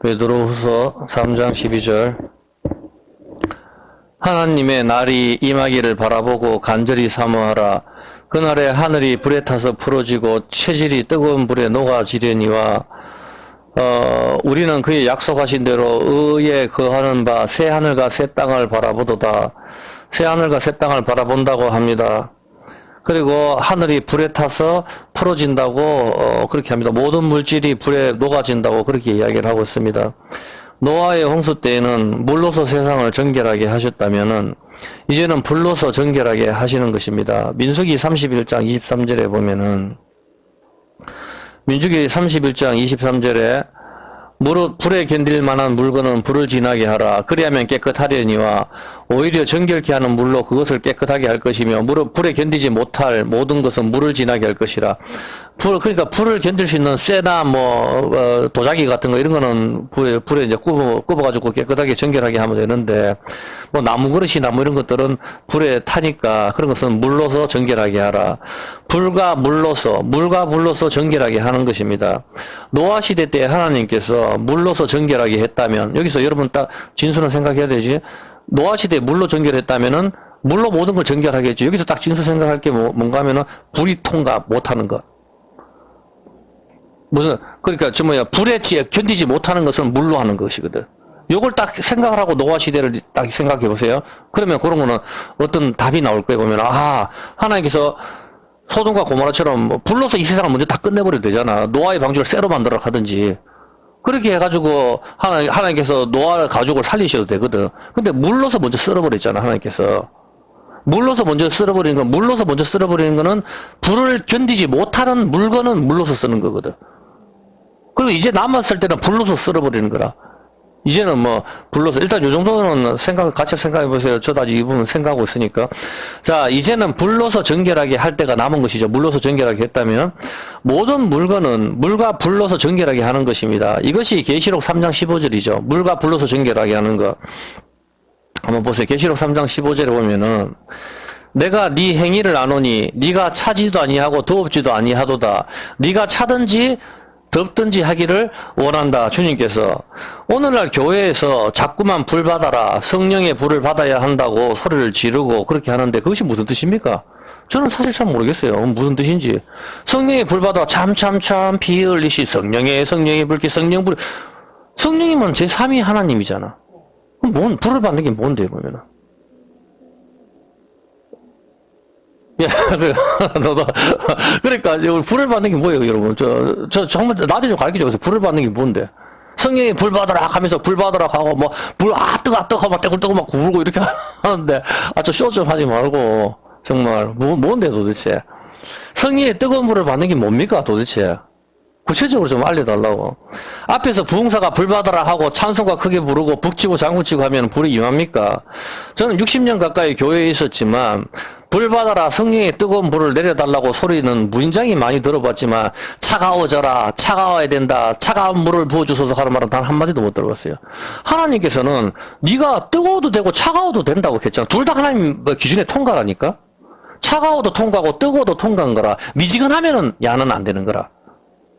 베드로후서 3장 12절. 하나님의 날이 임하기를 바라보고 간절히 사모하라. 그날에 하늘이 불에 타서 풀어지고 체질이 뜨거운 불에 녹아지려니와 우리는 그의 약속하신 대로 의에 거하는 바 새 하늘과 새 땅을 바라보도다. 새 하늘과 새 땅을 바라본다고 합니다. 그리고 하늘이 불에 타서 풀어진다고 그렇게 합니다. 모든 물질이 불에 녹아진다고 그렇게 이야기를 하고 있습니다. 노아의 홍수 때에는 물로서 세상을 정결하게 하셨다면은 이제는 불로서 정결하게 하시는 것입니다. 민수기 31장 23절에 보면은 민수기 31장 23절에 불에 견딜 만한 물건은 불을 지나게 하라. 그리하면 깨끗하려니와 오히려 정결케 하는 물로 그것을 깨끗하게 할 것이며 불에 견디지 못할 모든 것은 물을 지나게 할 것이라. 그러니까 불을 견딜 수 있는 쇠나 도자기 같은 거 이런 거는 불에 이제 굽어가지고 깨끗하게 정결하게 하면 되는데 나무 그릇이나 이런 것들은 불에 타니까 그런 것은 물로서 정결하게 하라. 물과 불로서 정결하게 하는 것입니다. 노아 시대 때 하나님께서 물로서 정결하게 했다면 여기서 여러분 딱 진수는 생각해야 되지. 노아 시대에 물로 정결했다면은 물로 모든 걸 정결하겠죠. 여기서 딱 진수 생각할 게 뭔가 하면은 불이 통과 못하는 것. 그러니까 불에 견디지 못하는 것은 물로 하는 것이거든. 요걸 딱 생각을 하고 노아 시대를 딱 생각해 보세요. 그러면 그런 거는 어떤 답이 나올 거예요. 보면 하나님께서 소돔과 고모라처럼 불로서 이 세상을 먼저 다 끝내버려도 되잖아. 노아의 방주를 쇠로 만들어 가든지. 그렇게 해가지고 하나님께서 노아 가족을 살리셔도 되거든. 근데 물로서 먼저 쓸어버렸잖아. 하나님께서. 물로서 먼저 쓸어버리는 거는 불을 견디지 못하는 물건은 물로서 쓰는 거거든. 그리고 이제 남았을 때는 불로서 쓸어버리는 거라. 이제는 불로서 일단 요 정도는 같이 생각해 보세요. 저도 아직 이 부분 생각하고 있으니까. 자, 이제는 불로서 정결하게 할 때가 남은 것이죠. 물로서 정결하게 했다면 모든 물건은 물과 불로서 정결하게 하는 것입니다. 이것이 계시록 3장 15절이죠. 물과 불로서 정결하게 하는 거. 한번 보세요. 계시록 3장 15절에 보면은 내가 네 행위를 아노니 네가 차지도 아니하고 더웁지도 아니하도다. 네가 차든지 덥든지 하기를 원한다. 주님께서 오늘날 교회에서 자꾸만 불 받아라, 성령의 불을 받아야 한다고 소리를 지르고 그렇게 하는데 그것이 무슨 뜻입니까? 저는 사실 잘 모르겠어요. 무슨 뜻인지. 성령의 불 받아 참참참 피 흘리시 성령의 불기 성령이면 제3위 하나님이잖아. 그럼 불을 받는 게 뭔데 보면은. 너도 그러니까 불을 받는 게 뭐예요, 여러분? 저 정말 나한테 좀 가르쳐 주세요. 불을 받는 게 뭔데? 성령이 불 받으라 하면서 불 받으라 하고 불 뜨거 하고 막 떼굴떼굴 막 구르고 이렇게 하는데 저 쇼 좀 하지 말고 정말 뭔데 도대체? 성령의 뜨거운 불을 받는 게 뭡니까 도대체? 구체적으로 좀 알려달라고. 앞에서 부흥사가 불 받아라 하고 찬송가 크게 부르고 북치고 장구치고 하면 불이 임합니까? 저는 60년 가까이 교회에 있었지만 불 받아라 성령의 뜨거운 불을 내려달라고 소리는 무진장이 많이 들어봤지만 차가워져라, 차가워야 된다, 차가운 물을 부어주소서 하는 말은 단 한마디도 못 들어봤어요. 하나님께서는 네가 뜨거워도 되고 차가워도 된다고 했잖아. 둘 다 하나님 기준에 통과라니까. 차가워도 통과하고 뜨거워도 통과한 거라. 미지근하면은 야는 안 되는 거라.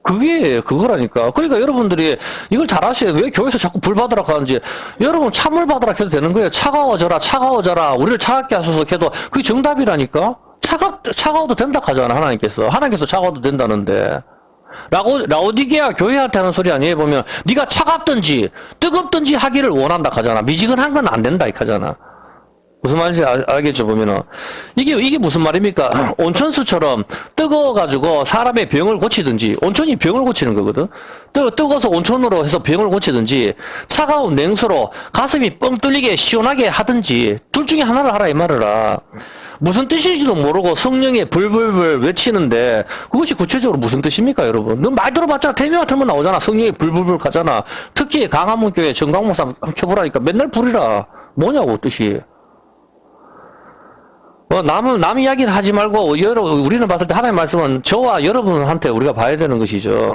그게 그거라니까. 그러니까 여러분들이 이걸 잘 아셔야 왜 교회에서 자꾸 불 받으라 하는지. 여러분 찬물 받으라 해도 되는 거예요. 차가워져라 우리를 차갑게 하소서 해도 그게 정답이라니까. 차가워도 된다 하잖아. 하나님께서 차가워도 된다는데. 라오디게아 교회한테 하는 소리 아니에요. 보면 네가 차갑든지 뜨겁든지 하기를 원한다 하잖아. 미지근한 건 안 된다 하잖아. 무슨 말인지 알겠죠? 보면은 이게 무슨 말입니까? 온천수처럼 뜨거워가지고 사람의 병을 고치든지, 온천이 병을 고치는 거거든. 뜨거워서 온천으로 해서 병을 고치든지, 차가운 냉수로 가슴이 뻥 뚫리게 시원하게 하든지 둘 중에 하나를 하라 이 말이라. 무슨 뜻인지도 모르고 성령의 불불불 외치는데 그것이 구체적으로 무슨 뜻입니까, 여러분? 너 말 들어봤잖아. 태명아 틀면 나오잖아. 성령의 불불불 가잖아. 특히 강화문교회 정강목사 한번 켜보라니까 맨날 불이라. 뭐냐고 뜻이. 남 이야기는 하지 말고, 우리는 봤을 때 하나님 말씀은 저와 여러분한테 우리가 봐야 되는 것이죠.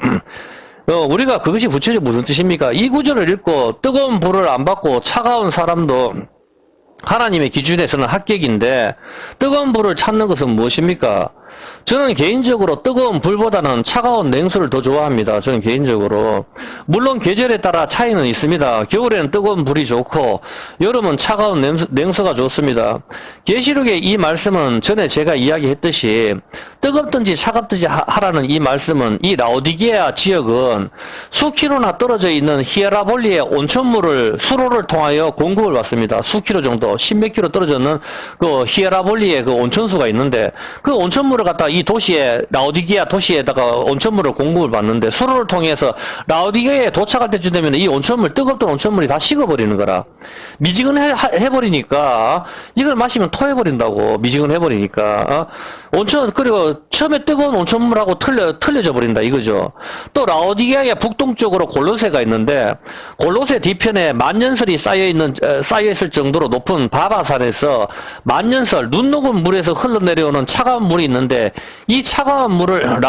우리가 그것이 구체적으로 무슨 뜻입니까? 이 구절을 읽고 뜨거운 불을 안 받고 차가운 사람도 하나님의 기준에서는 합격인데 뜨거운 불을 찾는 것은 무엇입니까? 저는 개인적으로 뜨거운 불보다는 차가운 냉수를 더 좋아합니다. 저는 개인적으로. 물론 계절에 따라 차이는 있습니다. 겨울에는 뜨거운 불이 좋고 여름은 차가운 냉수가 좋습니다. 계시록의 이 말씀은 전에 제가 이야기했듯이 뜨겁든지 차갑든지 하라는 이 말씀은 이 라오디게아 지역은 수키로나 떨어져 있는 히에라볼리의 온천물을 수로를 통하여 공급을 받습니다. 수키로 정도, 십몇 킬로 떨어져 있는 그 히에라볼리의 그 온천수가 있는데 그 온천물을 갖다가 이 도시에 라오디게아 도시에다가 온천물을 공급을 받는데 수로를 통해서 라오디게아에 도착할 때쯤 되면 이 온천물 뜨겁던 온천물이 다 식어버리는 거라 미지근해버리니까 이걸 마시면 토해버린다고 미지근해버리니까 온천 그리고 처음에 뜨거운 온천물하고 틀려져 버린다 이거죠. 또 라오디게아의 북동쪽으로 골로세가 있는데 골로세 뒤편에 만년설이 쌓여있을 정도로 높은 바바산에서 만년설 눈 녹은 물에서 흘러내려오는 차가운 물이 있는데 이 차가운 물을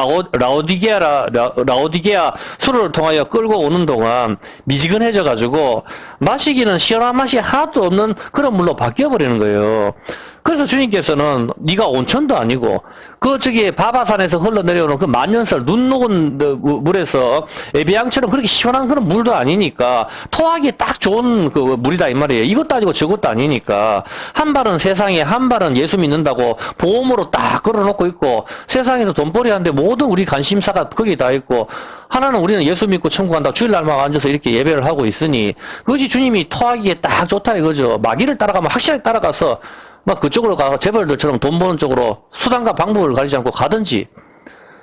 라오디게아 수로를 통하여 끌고 오는 동안 미지근해져 가지고 마시기는 시원한 맛이 하나도 없는 그런 물로 바뀌어 버리는 거예요. 그래서 주님께서는 네가 온천도 아니고 그 저기 바바산에서 흘러내려오는 그 만년설 눈 녹은 물에서 에비앙처럼 그렇게 시원한 그런 물도 아니니까 토하기 딱 좋은 그 물이다 이 말이에요. 이것도 아니고 저것도 아니니까 한 발은 세상에 한 발은 예수 믿는다고 보험으로 딱 걸어놓고 있고 세상에서 돈벌이 하는데 모든 우리 관심사가 거기 다 있고 하나는 우리는 예수 믿고 천국 간다 주일날만 앉아서 이렇게 예배를 하고 있으니 그것이 주님이 토하기에 딱 좋다 이거죠. 마귀를 따라가면 확실하게 따라가서 막 그쪽으로 가서 재벌들처럼 돈 버는 쪽으로 수단과 방법을 가리지 않고 가든지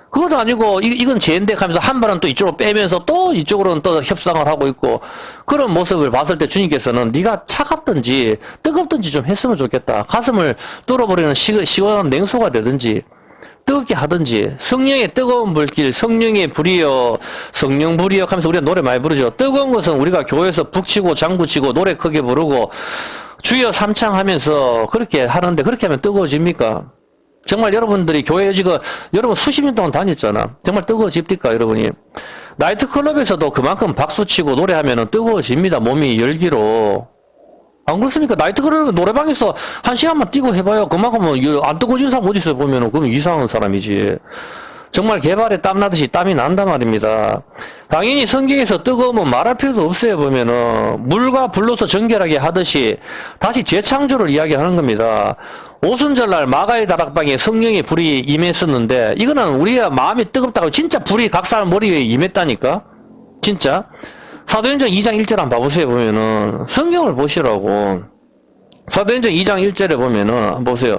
그것도 아니고 이건 죄인데 하면서 한 발은 또 이쪽으로 빼면서 또 이쪽으로는 또 협상을 하고 있고 그런 모습을 봤을 때 주님께서는 네가 차갑든지 뜨겁든지 좀 했으면 좋겠다. 가슴을 뚫어버리는 시원한 냉소가 되든지 뜨겁게 하든지 성령의 뜨거운 불길 성령의 불이여 성령 불이여 하면서 우리가 노래 많이 부르죠. 뜨거운 것은 우리가 교회에서 북치고 장구치고 노래 크게 부르고 주여 삼창하면서 그렇게 하는데 그렇게 하면 뜨거워집니까? 정말 여러분들이 교회 지금 여러분 수십 년 동안 다녔잖아. 정말 뜨거워집니까 여러분이? 나이트클럽에서도 그만큼 박수치고 노래하면 뜨거워집니다. 몸이 열기로. 안 그렇습니까? 나이트클럽 노래방에서 한 시간만 뛰고 해봐요. 그만큼은 안 뜨거워진 사람 어디 있어요 보면은. 그럼 이상한 사람이지. 정말 개발에 땀나듯이 땀이 난단 말입니다. 당연히 성경에서 뜨거우면 말할 필요도 없어요. 보면은 물과 불로서 정결하게 하듯이 다시 재창조를 이야기하는 겁니다. 오순절날 마가의 다락방에 성령의 불이 임했었는데 이거는 우리가 마음이 뜨겁다고 진짜 불이 각 사람 머리 위에 임했다니까. 진짜 사도행전 2장 1절 한번 봐보세요. 보면은 성경을 보시라고. 사도행전 2장 1절에 보면은 한번 보세요.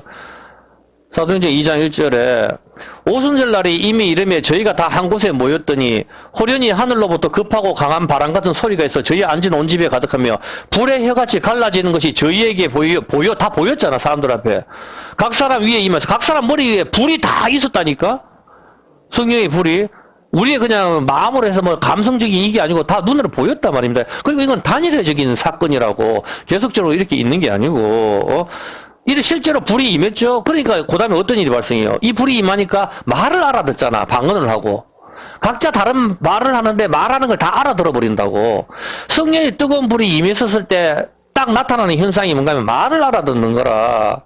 사도행전 2장 1절에 오순절날이 이미 이르며 저희가 다 한 곳에 모였더니 호련히 하늘로부터 급하고 강한 바람 같은 소리가 있어 저희 앉은 온 집에 가득하며 불의 혀같이 갈라지는 것이 저희에게 다 보였잖아. 사람들 앞에 각 사람 위에 임해서 각 사람 머리 위에 불이 다 있었다니까. 성령의 불이 우리의 그냥 마음으로 해서 뭐 감성적인 이게 아니고 다 눈으로 보였단 말입니다. 그리고 이건 단일화적인 사건이라고 계속적으로 이렇게 있는 게 아니고 이래 실제로 불이 임했죠. 그러니까 그 다음에 어떤 일이 발생해요. 이 불이 임하니까 말을 알아듣잖아. 방언을 하고 각자 다른 말을 하는데 말하는 걸 다 알아들어 버린다고. 성령의 뜨거운 불이 임했었을 때 딱 나타나는 현상이 뭔가 하면 말을 알아듣는 거라.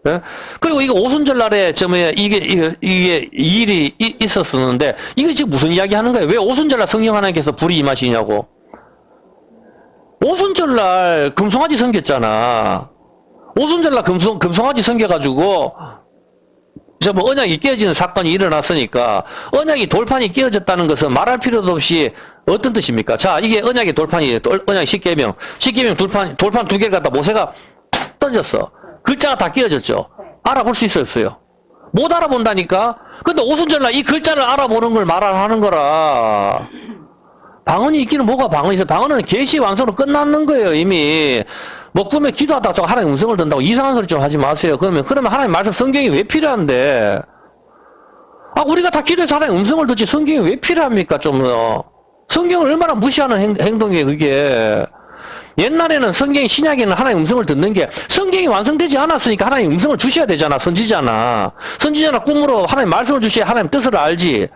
예? 그리고 이거 오순절 날에 이게 이 일이 있었었는데 이게 지금 무슨 이야기 하는 거예요? 왜 오순절 날 성령 하나님께서 불이 임하시냐고. 오순절 날 금송아지 섬겼잖아. 오순절날 금송아지 섬겨가지고 뭐 언약이 깨어지는 사건이 일어났으니까 언약이 돌판이 깨어졌다는 것은 말할 필요도 없이 어떤 뜻입니까? 자, 이게 언약의 돌판이에요. 언약의 10계명 돌판 두 개를 갖다 모세가 던졌어. 글자가 다 깨어졌죠. 알아볼 수 있었어요. 못 알아본다니까. 근데 오순절날 이 글자를 알아보는 걸 말하는 거라. 방언이 있기는 뭐가 방언이 있어. 방언은 계시 완성으로 끝났는 거예요. 이미 먹구름에 기도하다가 저 하나님 음성을 듣는다고 이상한 소리 좀 하지 마세요. 그러면 하나님 말씀 성경이 왜 필요한데? 우리가 다 기도해서 하나님 음성을 듣지 성경이 왜 필요합니까? 성경을 얼마나 무시하는 행동이에요 그게. 옛날에는 성경이 신약에는 하나님 음성을 듣는 게 성경이 완성되지 않았으니까 하나님 음성을 주셔야 되잖아. 선지자나 꿈으로 하나님 말씀을 주셔야 하나님 뜻을 알지.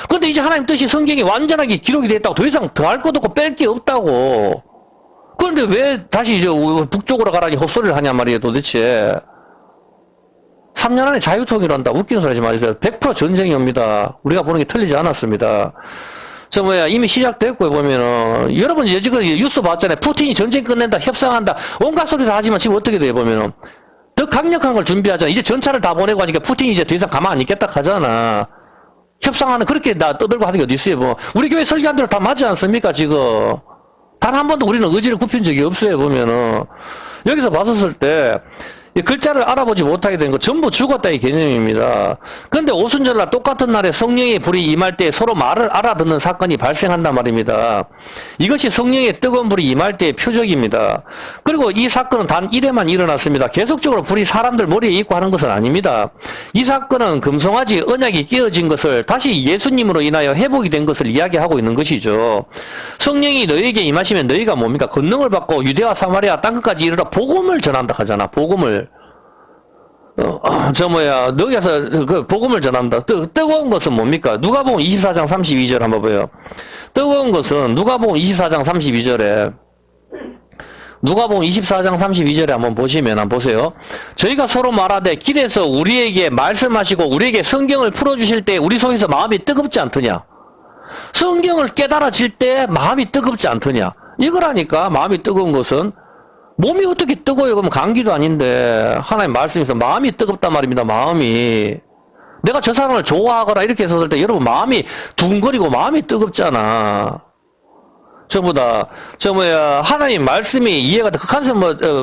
근데 이제 하나님 뜻이 성경이 완전하게 기록이 됐다고 더 이상 더 할 것도 없고 뺄 게 없다고. 그런데 왜 다시 이제 북쪽으로 가라니 헛소리를 하냐 말이에요 도대체. 3년 안에 자유통일한다. 웃기는 소리 하지 마세요. 100% 전쟁이 옵니다. 우리가 보는 게 틀리지 않았습니다. 이미 시작됐고, 보면은, 여러분, 지금 뉴스 봤잖아요. 푸틴이 전쟁 끝낸다, 협상한다, 온갖 소리 다 하지만 지금 어떻게 돼, 보면은. 더 강력한 걸 준비하잖아. 이제 전차를 다 보내고 하니까 푸틴이 이제 더 이상 가만 안 있겠다 하잖아. 협상하는 그렇게 나 떠들고 하는 게 어디 있어요, 뭐. 우리 교회 설교한 대로 다 맞지 않습니까, 지금? 단 한 번도 우리는 의지를 굽힌 적이 없어요, 보면은. 여기서 봤었을 때, 이 글자를 알아보지 못하게 된 거 전부 죽었다 이 개념입니다. 그런데 오순절날 똑같은 날에 성령의 불이 임할 때 서로 말을 알아듣는 사건이 발생한단 말입니다. 이것이 성령의 뜨거운 불이 임할 때의 표적입니다. 그리고 이 사건은 단 1회만 일어났습니다. 계속적으로 불이 사람들 머리에 있고 하는 것은 아닙니다. 이 사건은 금송아지 언약이 깨어진 것을 다시 예수님으로 인하여 회복이 된 것을 이야기하고 있는 것이죠. 성령이 너희에게 임하시면 너희가 뭡니까? 권능을 받고 유대와 사마리아 땅끝까지 이르러 복음을 전한다 하잖아. 복음을. 너기서 그 복음을 전한다. 뜨거운 것은 뭡니까? 누가복음 24장 32절 한번 봐요. 뜨거운 것은 누가복음 24장 32절에 누가복음 24장 32절에 한번 보시면 한번 보세요. 저희가 서로 말하되 길에서 우리에게 말씀하시고 우리에게 성경을 풀어주실 때 우리 속에서 마음이 뜨겁지 않더냐? 성경을 깨달아질 때 마음이 뜨겁지 않더냐? 이거라니까. 마음이 뜨거운 것은 몸이 어떻게 뜨거워요? 그러면 감기도 아닌데 하나님 말씀에서 마음이 뜨겁단 말입니다. 마음이. 내가 저 사람을 좋아하거나 이렇게 했을 때 여러분 마음이 두근거리고 마음이 뜨겁잖아. 전부 다 하나님 말씀이 이해가 돼.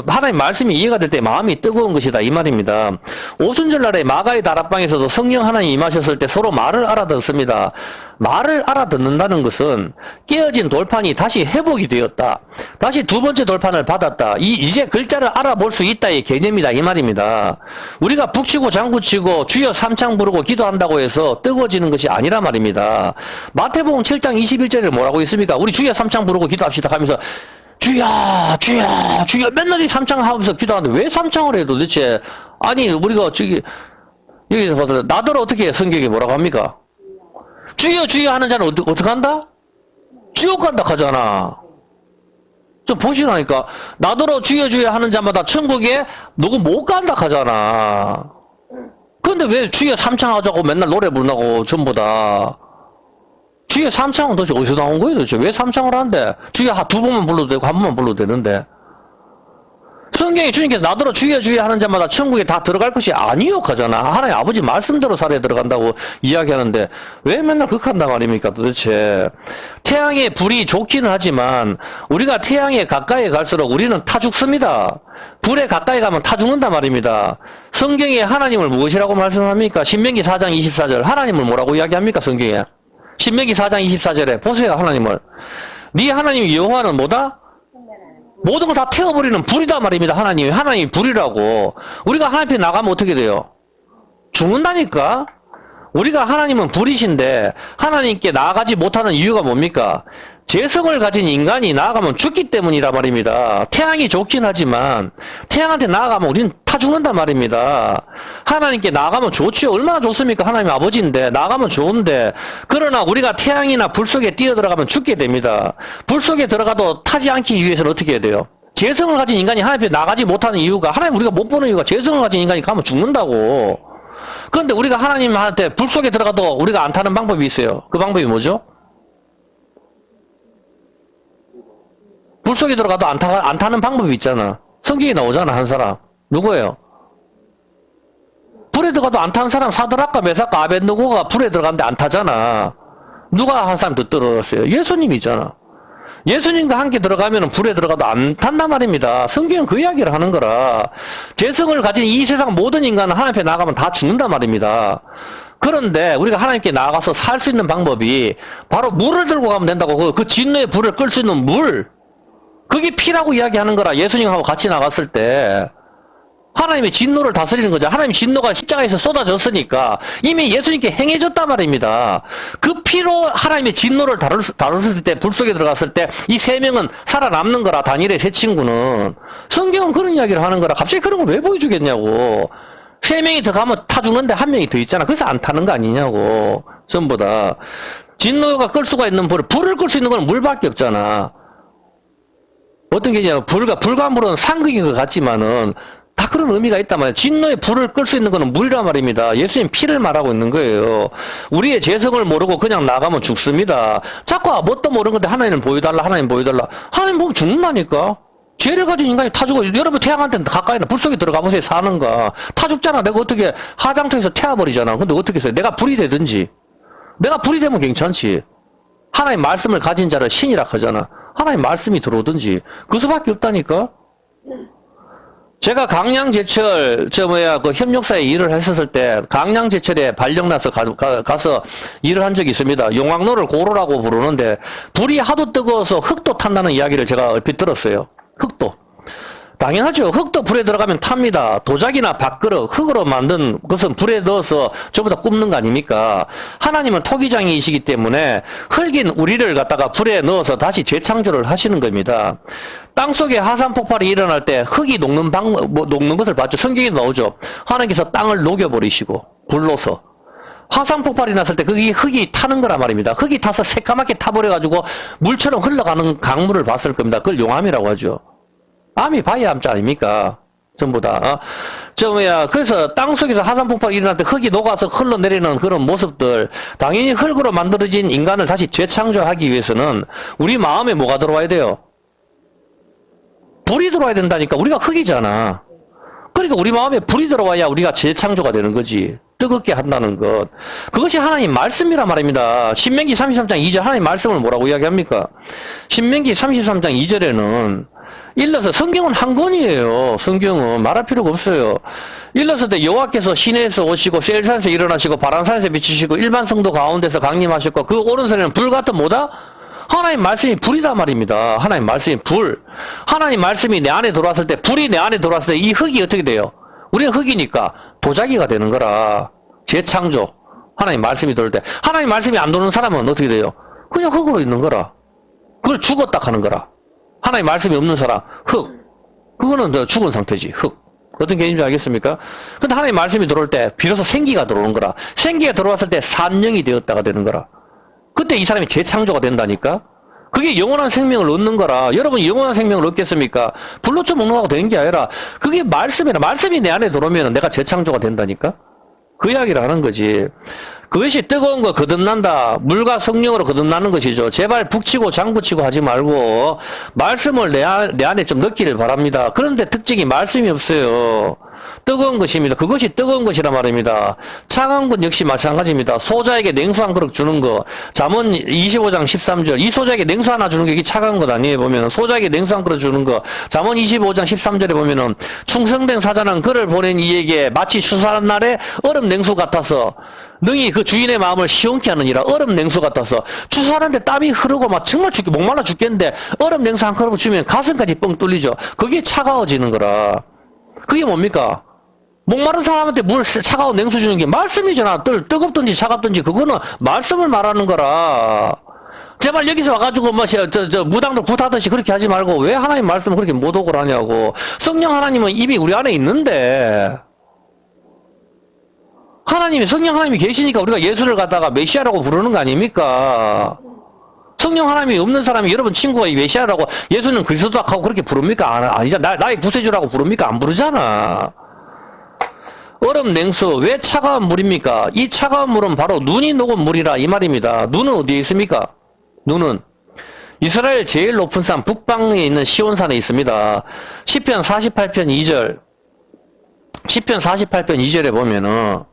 하나님 말씀이 이해가 될 때 마음이 뜨거운 것이다 이 말입니다. 오순절날에 마가의 다락방에서도 성령 하나님 임하셨을 때 서로 말을 알아듣습니다. 말을 알아듣는다는 것은 깨어진 돌판이 다시 회복이 되었다. 다시 두 번째 돌판을 받았다. 이제 글자를 알아볼 수 있다의 개념이다 이 말입니다. 우리가 북치고 장구치고 주여 삼창 부르고 기도한다고 해서 뜨거워지는 것이 아니라 말입니다. 마태복음 7장 21절에 뭐라고 있습니까? 우리 주여 삼창 부르고 기도합시다 하면서 주여 주여 주여 맨날 이 삼창을 하면서 기도하는데 왜 삼창을 해 도대체? 아니 우리가 여기서 봐도 나더러 어떻게 성경에 뭐라고 합니까? 주여 주여 하는 자는 어떻게 한다? 지옥 간다 하잖아. 좀 보시라니까. 나더러 주여 주여 하는 자마다 천국에 누구 못 간다 하잖아. 근데 왜 주여 삼창하자고 맨날 노래 부르고 전부 다. 주여 삼창은 도대체 어디서 나온 거예요 도대체? 왜 삼창을 한대? 주여 두 번만 불러도 되고 한 번만 불러도 되는데. 성경에 주님께서 나더러 주여 주여 하는 자마다 천국에 다 들어갈 것이 아니요 하잖아. 하나님 아버지 말씀대로 살아야 들어간다고 이야기하는데 왜 맨날 극한단 말입니까 도대체. 태양의 불이 좋기는 하지만 우리가 태양에 가까이 갈수록 우리는 타 죽습니다. 불에 가까이 가면 타 죽는단 말입니다. 성경에 하나님을 무엇이라고 말씀합니까? 신명기 4장 24절 하나님을 뭐라고 이야기합니까 성경에? 신명기 4장 24절에 보세요 하나님을. 네 하나님 여호와는 뭐다? 모든 걸 다 태워버리는 불이다 말입니다. 하나님이 불이라고. 우리가 하나님 앞에 나가면 어떻게 돼요? 죽는다니까. 우리가 하나님은 불이신데 하나님께 나아가지 못하는 이유가 뭡니까? 재성을 가진 인간이 나아가면 죽기 때문이라 말입니다. 태양이 좋긴 하지만 태양한테 나아가면 우리는 타 죽는단 말입니다. 하나님께 나아가면 좋지요. 얼마나 좋습니까? 하나님 아버지인데 나아가면 좋은데 그러나 우리가 태양이나 불 속에 뛰어들어가면 죽게 됩니다. 불 속에 들어가도 타지 않기 위해서는 어떻게 해야 돼요? 재성을 가진 인간이 하나님 앞에 나가지 못하는 이유가 하나님 우리가 못 보는 이유가 재성을 가진 인간이 가면 죽는다고. 그런데 우리가 하나님한테 불 속에 들어가도 우리가 안 타는 방법이 있어요. 그 방법이 뭐죠? 불 속에 들어가도 안 타는 방법이 있잖아. 성경에 나오잖아, 한 사람. 누구예요? 불에 들어가도 안 타는 사람, 사드락과 메삭과 아벳느고가 불에 들어갔는데 안 타잖아. 누가 한 사람 더 떨어졌어요? 예수님이잖아. 예수님과 함께 들어가면 불에 들어가도 안 탄단 말입니다. 성경은 그 이야기를 하는 거라. 재성을 가진 이 세상 모든 인간은 하나님 앞에 나가면 다 죽는단 말입니다. 그런데 우리가 하나님께 나가서 살 수 있는 방법이 바로 물을 들고 가면 된다고. 그 진노의 불을 끌 수 있는 물. 그게 피라고 이야기하는 거라. 예수님하고 같이 나갔을 때 하나님의 진노를 다스리는 거죠. 하나님의 진노가 십자가에서 쏟아졌으니까 이미 예수님께 행해졌단 말입니다. 그 피로 하나님의 진노를 다뤘을 때, 불 속에 들어갔을 때 이 세 명은 살아남는 거라. 다니엘의 세 친구는. 성경은 그런 이야기를 하는 거라. 갑자기 그런 걸 왜 보여주겠냐고. 세 명이 더 가면 타 죽는데 한 명이 더 있잖아. 그래서 안 타는 거 아니냐고. 전부 다. 진노가 끌 수가 있는 불을 끌 수 있는 건 물밖에 없잖아. 어떤 게 있냐면 불과 물은 상극인 것 같지만은 다 그런 의미가 있단 말이에요. 진노의 불을 끌 수 있는 거는 물이란 말입니다. 예수님 피를 말하고 있는 거예요. 우리의 재성을 모르고 그냥 나가면 죽습니다. 자꾸 뭣도 모르는 건데 하나님을 보여달라, 하나님 보여달라. 하나님 보면 죽는다니까. 죄를 가진 인간이 타 죽어. 여러분 태양한테 가까이나 불 속에 들어가 보세요. 사는가. 타 죽잖아. 내가 어떻게 하장터에서 태워버리잖아. 근데 어떻게 해서 내가 불이 되든지. 내가 불이 되면 괜찮지. 하나님 말씀을 가진 자를 신이라 하잖아. 하나님 말씀이 들어오든지. 그 수밖에 없다니까. 제가 강량제철, 그 협력사에 일을 했었을 때, 강량제철에 발령나서 가서 일을 한 적이 있습니다. 용왕로를 고로라고 부르는데, 불이 하도 뜨거워서 흙도 탄다는 이야기를 제가 얼핏 들었어요. 흙도. 당연하죠. 흙도 불에 들어가면 탑니다. 도자기나 밥그릇, 흙으로 만든 것은 불에 넣어서 전부 다 굽는 거 아닙니까? 하나님은 토기장이시기 때문에 흙인 우리를 갖다가 불에 넣어서 다시 재창조를 하시는 겁니다. 땅속에 화산 폭발이 일어날 때 흙이 녹는 것을 봤죠. 성경에 나오죠. 하나님께서 땅을 녹여버리시고 불로서. 화산 폭발이 났을 때 거기 흙이 타는 거란 말입니다. 흙이 타서 새까맣게 타버려가지고 물처럼 흘러가는 강물을 봤을 겁니다. 그걸 용암이라고 하죠. 암이 바위 암자 아닙니까? 전부 다. 그래서 땅속에서 화산 폭발이 일어날 때 흙이 녹아서 흘러내리는 그런 모습들, 당연히 흙으로 만들어진 인간을 다시 재창조하기 위해서는 우리 마음에 뭐가 들어와야 돼요? 불이 들어와야 된다니까. 우리가 흙이잖아. 그러니까 우리 마음에 불이 들어와야 우리가 재창조가 되는 거지. 뜨겁게 한다는 것. 그것이 하나님 말씀이란 말입니다. 신명기 33장 2절 하나님 말씀을 뭐라고 이야기합니까? 신명기 33장 2절에는 일러서 성경은 한 권이에요. 성경은 말할 필요가 없어요. 일러서 때 여호와께서 시내에서 오시고 셀산에서 일어나시고 바란산에서 비치시고 일반 성도 가운데서 강림하셨고 그 오른손에는 불 같은 뭐다? 하나님 말씀이 불이란 말입니다. 하나님 말씀이 불. 하나님 말씀이 내 안에 들어왔을 때, 불이 내 안에 들어왔을 때 이 흙이 어떻게 돼요? 우리는 흙이니까 도자기가 되는 거라. 재창조. 하나님 말씀이 들어올 때. 하나님 말씀이 안 도는 사람은 어떻게 돼요? 그냥 흙으로 있는 거라. 그걸 죽었다 하는 거라. 하나님 말씀이 없는 사람, 흙. 그거는 죽은 상태지, 흙. 어떤 개념인지 알겠습니까? 근데 하나님 말씀이 들어올 때 비로소 생기가 들어오는 거라. 생기가 들어왔을 때 산령이 되었다가 되는 거라. 그때 이 사람이 재창조가 된다니까? 그게 영원한 생명을 얻는 거라. 여러분 영원한 생명을 얻겠습니까? 불로 좀 먹는다고 되는 게 아니라 그게 말씀이라. 말씀이 내 안에 들어오면 내가 재창조가 된다니까? 그 이야기를 하는 거지. 그것이 뜨거운 거 거듭난다. 물과 성령으로 거듭나는 것이죠. 제발 북치고 장구치고 하지 말고 말씀을 내 안에 좀 넣기를 바랍니다. 그런데 특징이 말씀이 없어요. 뜨거운 것입니다. 그것이 뜨거운 것이란 말입니다. 차가운 것 역시 마찬가지입니다. 소자에게 냉수 한 그릇 주는 거. 잠언 25장 13절. 이 소자에게 냉수 하나 주는 게 이게 차가운 것 아니에요. 보면 소자에게 냉수 한 그릇 주는 거. 잠언 25장 13절에 보면은 충성된 사자는 그를 보낸 이에게 마치 추수하는 날에 얼음 냉수 같아서 능히 그 주인의 마음을 시원케 하느니라. 얼음 냉수 같아서 추수하는데 땀이 흐르고 막 정말 목말라 죽겠는데 얼음 냉수 한 그릇 주면 가슴까지 뻥 뚫리죠. 그게 차가워지는 거라. 그게 뭡니까? 목마른 사람한테 물 차가운 냉수 주는 게 말씀이잖아. 뜨겁든지 차갑든지 그거는 말씀을 말하는 거라. 제발 여기서 와가지고 뭐 무당들 굿하듯이 그렇게 하지 말고 왜 하나님 말씀을 그렇게 모독을 하냐고. 성령 하나님은 이미 우리 안에 있는데 성령 하나님이 계시니까 우리가 예수를 갖다가 메시아라고 부르는 거 아닙니까? 성령 하나님이 없는 사람이 여러분 친구가 이 메시아라고 예수는 그리스도하고 그렇게 부릅니까? 아니잖아. 나의 구세주라고 부릅니까? 안 부르잖아. 얼음 냉수 왜 차가운 물입니까? 이 차가운 물은 바로 눈이 녹은 물이라 이 말입니다. 눈은 어디에 있습니까? 눈은 이스라엘 제일 높은 산 북방에 있는 시온산에 있습니다. 시편 48편 2절 시편 48편 2절에 보면은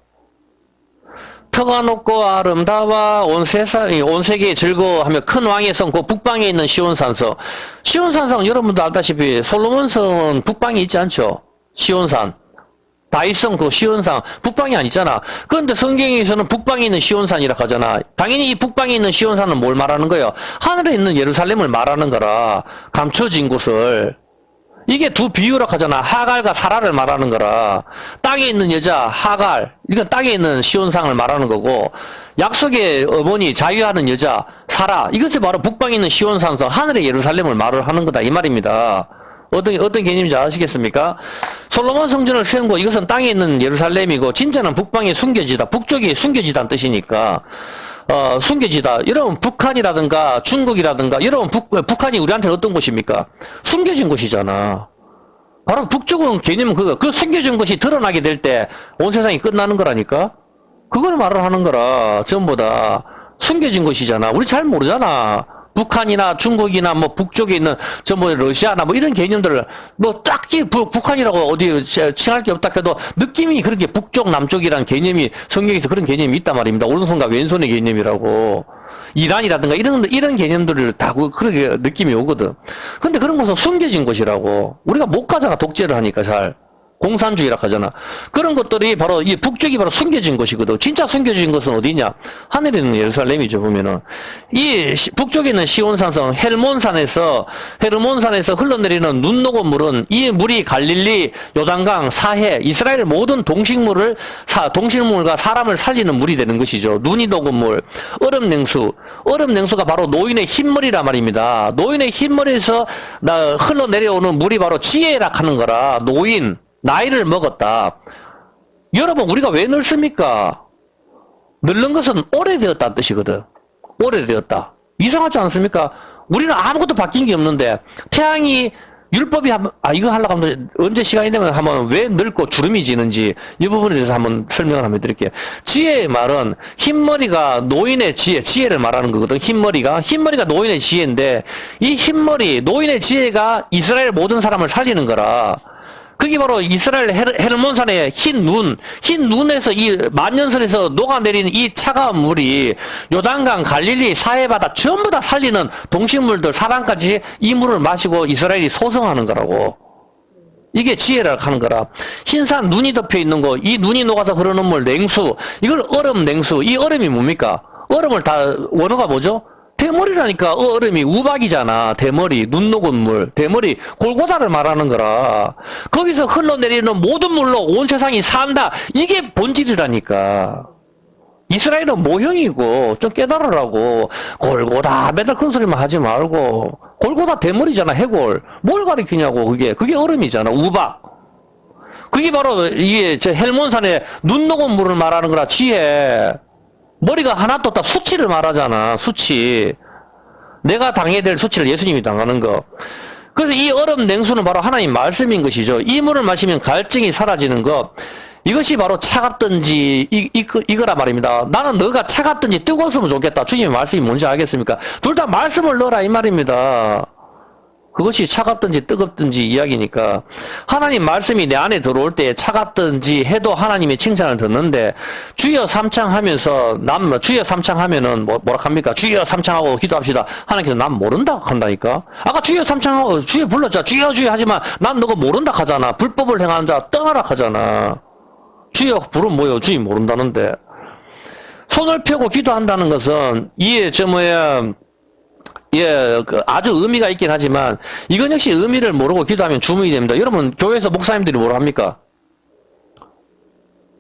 터가 높고 아름다워 온 세계에 즐거워하며 큰 왕의 성 그 북방에 있는 시온산성. 시온산성 여러분도 알다시피 솔로몬성은 북방에 있지 않죠? 시온산 다윗성 그 시온산 북방이 아니잖아. 그런데 성경에서는 북방에 있는 시온산이라 하잖아. 당연히 이 북방에 있는 시온산은 뭘 말하는 거예요? 하늘에 있는 예루살렘을 말하는 거라. 감춰진 곳을. 이게 두 비유라 하잖아. 하갈과 사라를 말하는 거라. 땅에 있는 여자 하갈, 이건 땅에 있는 시온상을 말하는 거고, 약속의 어머니 자유하는 여자 사라, 이것이 바로 북방에 있는 시온상서 하늘의 예루살렘을 말을 하는 거다 이 말입니다. 어떤 개념인지 아시겠습니까? 솔로몬 성전을 세운 곳, 이것은 땅에 있는 예루살렘이고 진짜는 북방에 숨겨지다, 북쪽에 숨겨지다는 뜻이니까 숨겨지다. 여러분 북한이라든가 중국이라든가 여러분 북한이 우리한테 어떤 곳입니까? 숨겨진 곳이잖아. 바로 북쪽은 개념은 그거. 그 숨겨진 것이 드러나게 될 때 온 세상이 끝나는 거라니까? 그걸 말을 하는 거라, 전부 다. 숨겨진 것이잖아. 우리 잘 모르잖아. 북한이나 중국이나 뭐 북쪽에 있는 전부 러시아나 뭐 이런 개념들을 뭐 딱히 북한이라고 어디 칭할 게 없다 해도 느낌이 그런 게 북쪽 남쪽이라는 개념이 성경에서 그런 개념이 있단 말입니다. 오른손과 왼손의 개념이라고. 이란이라든가 이런 개념들을 다 그렇게 느낌이 오거든. 근데 그런 것은 숨겨진 것이라고. 우리가 못 가잖아. 독재를 하니까 잘. 공산주의라 하잖아. 그런 것들이 바로 이 북쪽이 바로 숨겨진 것이거든. 진짜 숨겨진 것은 어디냐? 하늘에 있는 예루살렘이죠. 보면은 이 북쪽에 있는 시온산성 헬몬산에서 흘러내리는 눈 녹은 물은 이 물이 갈릴리, 요단강, 사해, 이스라엘 모든 동식물과 사람을 살리는 물이 되는 것이죠. 눈이 녹은 물, 얼음 냉수가 바로 노인의 흰물이란 말입니다. 노인의 흰물에서 흘러내려오는 물이 바로 지혜라 하는 거라. 노인 나이를 먹었다. 여러분, 우리가 왜 늙습니까? 늙는 것은 오래되었다는 뜻이거든. 오래되었다. 이상하지 않습니까? 우리는 아무것도 바뀐 게 없는데, 태양이 율법이 이거 하려고 하면 언제 시간이 되면 한번 왜 늙고 주름이 지는지 이 부분에 대해서 한번 설명을 한번 해드릴게요. 지혜의 말은 흰머리가 노인의 지혜를 말하는 거거든. 흰머리가 노인의 지혜인데, 이 흰머리, 노인의 지혜가 이스라엘 모든 사람을 살리는 거라. 그게 바로 이스라엘 헤르몬산의 흰 눈에서 이 만년설에서 녹아내리는 이 차가운 물이 요단강, 갈릴리, 사해바다 전부 다 살리는 동식물들, 사람까지 이 물을 마시고 이스라엘이 소성하는 거라고. 이게 지혜라고 하는 거라. 흰산 눈이 덮여 있는 거, 이 눈이 녹아서 흐르는 물, 냉수, 이걸 얼음 냉수. 이 얼음이 뭡니까? 얼음을 다 원어가 뭐죠? 대머리라니까. 얼음이 우박이잖아. 대머리, 눈 녹은 물, 대머리, 골고다를 말하는 거라. 거기서 흘러내리는 모든 물로 온 세상이 산다. 이게 본질이라니까. 이스라엘은 모형이고 좀 깨달으라고. 골고다 맨날 그런 소리만 하지 말고. 골고다 대머리잖아. 해골. 뭘 가리키냐고. 그게 얼음이잖아. 우박. 그게 바로 이게 저 헬몬산의 눈 녹은 물을 말하는 거라. 지혜. 머리가 하나도 없다. 수치를 말하잖아. 수치. 내가 당해야 될 수치를 예수님이 당하는 거. 그래서 이 얼음 냉수는 바로 하나님 말씀인 것이죠. 이 물을 마시면 갈증이 사라지는 것. 이것이 바로 차갑든지 이거라 말입니다. 나는 너가 차갑든지 뜨거웠으면 좋겠다. 주님의 말씀이 뭔지 알겠습니까? 둘 다 말씀을 넣어라 이 말입니다. 그것이 차갑든지 뜨겁든지 이야기니까. 하나님 말씀이 내 안에 들어올 때 차갑든지 해도 하나님의 칭찬을 듣는데, 주여 삼창하면서 주여 삼창하면은 뭐라 합니까? 주여 삼창하고 기도합시다. 하나님께서 난 모른다 한다니까. 아까 주여 삼창하고 주여 불렀자. 주여 하지만 난 너가 모른다 하잖아. 불법을 행하는 자 떠나라 하잖아. 주여 부르면 뭐요? 주님 모른다는데. 손을 펴고 기도한다는 것은 아주 의미가 있긴 하지만, 이건 역시 의미를 모르고 기도하면 주문이 됩니다. 여러분, 교회에서 목사님들이 뭐라 합니까?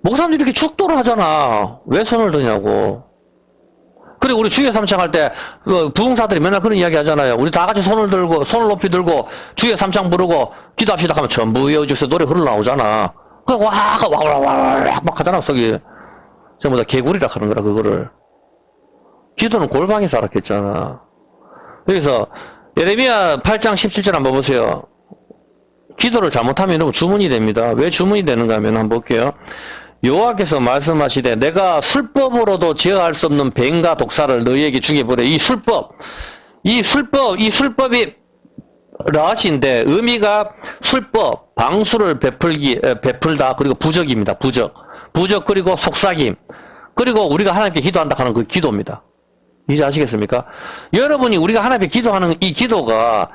목사님들이 이렇게 축도를 하잖아. 왜 손을 드냐고. 그리고 우리 주여 삼창할 때, 부흥사들이 맨날 그런 이야기 하잖아요. 우리 다 같이 손을 높이 들고, 주여 삼창 부르고, 기도합시다 하면 전부 여기서 노래 흘러나오잖아. 그 막 하잖아, 속이. 전부 다 개구리라 하는 거라, 그거를. 기도는 골방에서 알았겠잖아. 여기서 예레미야 8장 17절 한번 보세요. 기도를 잘못하면 주문이 됩니다. 왜 주문이 되는가 하면 한번 볼게요. 여호와께서 말씀하시되 내가 술법으로도 제어할 수 없는 뱀과 독사를 너희에게 주게 보래. 이 술법이 라하시인데 의미가 술법, 방수를 베풀다, 그리고 부적입니다. 부적 그리고 속삭임, 그리고 우리가 하나님께 기도한다 하는 그 기도입니다. 이제 아시겠습니까? 여러분이 우리가 하나님께 기도하는 이 기도가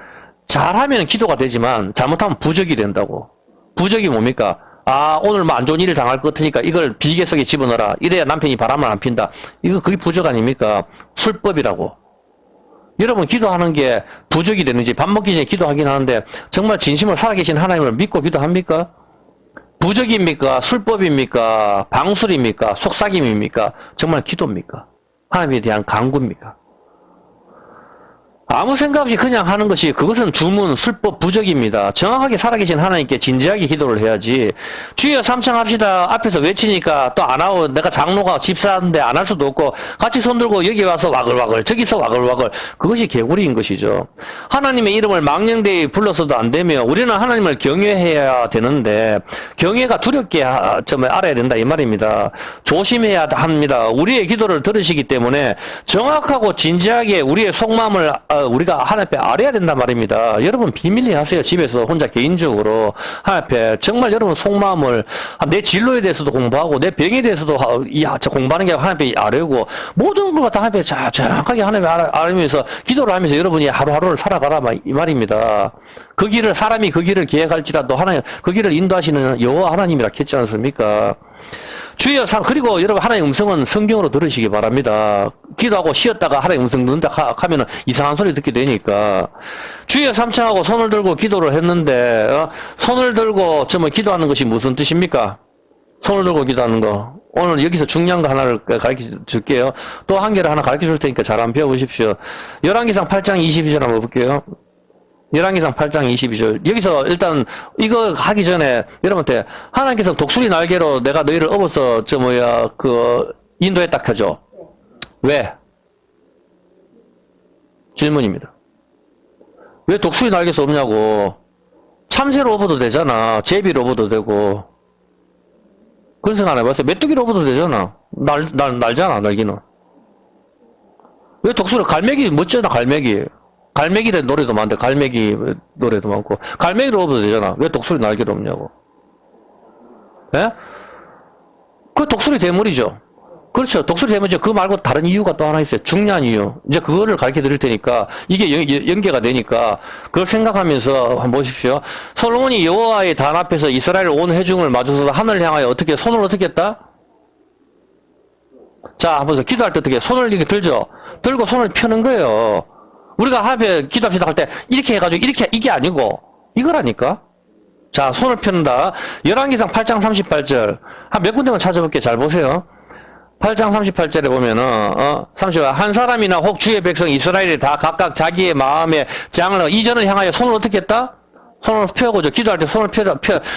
잘하면 기도가 되지만 잘못하면 부적이 된다고. 부적이 뭡니까? 오늘 뭐 안 좋은 일을 당할 것 같으니까 이걸 비계 속에 집어넣어라. 이래야 남편이 바람을 안 핀다. 그게 부적 아닙니까? 술법이라고. 여러분 기도하는 게 부적이 되는지, 밥 먹기 전에 기도하긴 하는데 정말 진심으로 살아계신 하나님을 믿고 기도합니까? 부적입니까? 술법입니까? 방술입니까? 속삭임입니까? 정말 기도입니까? 하나님에 대한 간구입니까? 아무 생각 없이 그냥 하는 것이 그것은 주문, 술법, 부적입니다. 정확하게 살아계신 하나님께 진지하게 기도를 해야지. 주여 삼창합시다 앞에서 외치니까 또 안 하고 내가 장로가 집사인데 안 할 수도 없고 같이 손들고 여기 와서 와글와글 저기서 와글와글 그것이 개구리인 것이죠. 하나님의 이름을 망령되이 불러서도 안 되며 우리는 하나님을 경외해야 되는데 경외가 두렵게 알아야 된다 이 말입니다. 조심해야 합니다. 우리의 기도를 들으시기 때문에 정확하고 진지하게 우리의 속마음을 우리가 하나님 앞에 알아야 된단 말입니다. 여러분 비밀리 하세요. 집에서 혼자 개인적으로 하나님 앞에 정말 여러분 속마음을 내 진로에 대해서도 공부하고 내 병에 대해서도 공부하는 게 하나님 앞에 알고 모든 걸 다 하나님 앞에 정확하게 하나님 앞에 알면서 기도를 하면서 여러분이 하루하루를 살아가라 이 말입니다. 그 길을 사람이 그 길을 계획할지라도 하나님 그 길을 인도하시는 여호와 하나님이라 했지 않습니까? 주여 그리고 여러분 하나님의 음성은 성경으로 들으시기 바랍니다. 기도하고 쉬었다가 하나님의 음성 듣는다 하면은 이상한 소리 듣게 되니까 주여 삼창하고 손을 들고 기도를 했는데 손을 들고 기도하는 것이 무슨 뜻입니까? 손을 들고 기도하는 거. 오늘 여기서 중요한 거 하나를 가르쳐 줄게요. 또 한 개를 하나 가르쳐 줄 테니까 잘 한번 배워보십시오. 열왕기상 8장 22절 한번 볼게요. 열왕기상 8장 22절. 여기서 일단 이거 하기 전에 여러분한테 하나님께서 독수리 날개로 내가 너희를 업어서 인도했다 켜줘. 왜? 질문입니다. 왜 독수리 날개에서 없냐고. 참새로 업어도 되잖아. 제비로 업어도 되고. 그런 생각 안 해봤어요? 메뚜기로 업어도 되잖아. 날잖아, 날기는. 왜 독수리, 갈매기 멋져나, 갈매기. 갈매기의 노래도 많은데, 갈매기 노래도 많고. 갈매기로 업어도 되잖아. 왜 독수리 날개로 없냐고. 예? 그 독수리 대물이죠. 그렇죠. 독수리 대물이죠. 그거 말고 다른 이유가 또 하나 있어요. 중요한 이유. 이제 그거를 가르쳐 드릴 테니까, 이게 연계가 되니까, 그걸 생각하면서 한번 보십시오. 솔로몬이 여호와의 단 앞에서 이스라엘 온 회중을 마주서서 하늘을 향하여 손을 어떻게 했다? 자, 한번 기도할 때 어떻게 손을 이렇게 들죠? 들고 손을 펴는 거예요. 우리가 하나님께 기도합시다 할 때 이렇게 해가지고 이게 아니고 이거라니까. 자, 손을 펴는다. 열왕기상 8장 38절 한 몇 군데만 찾아볼게요. 잘 보세요. 8장 38절에 보면은 30절 한 사람이나 혹 주의 백성 이스라엘이 다 각각 자기의 마음에 장을 이전을 향하여 손을 어떻게 했다? 손을 펴고 기도할 때 손을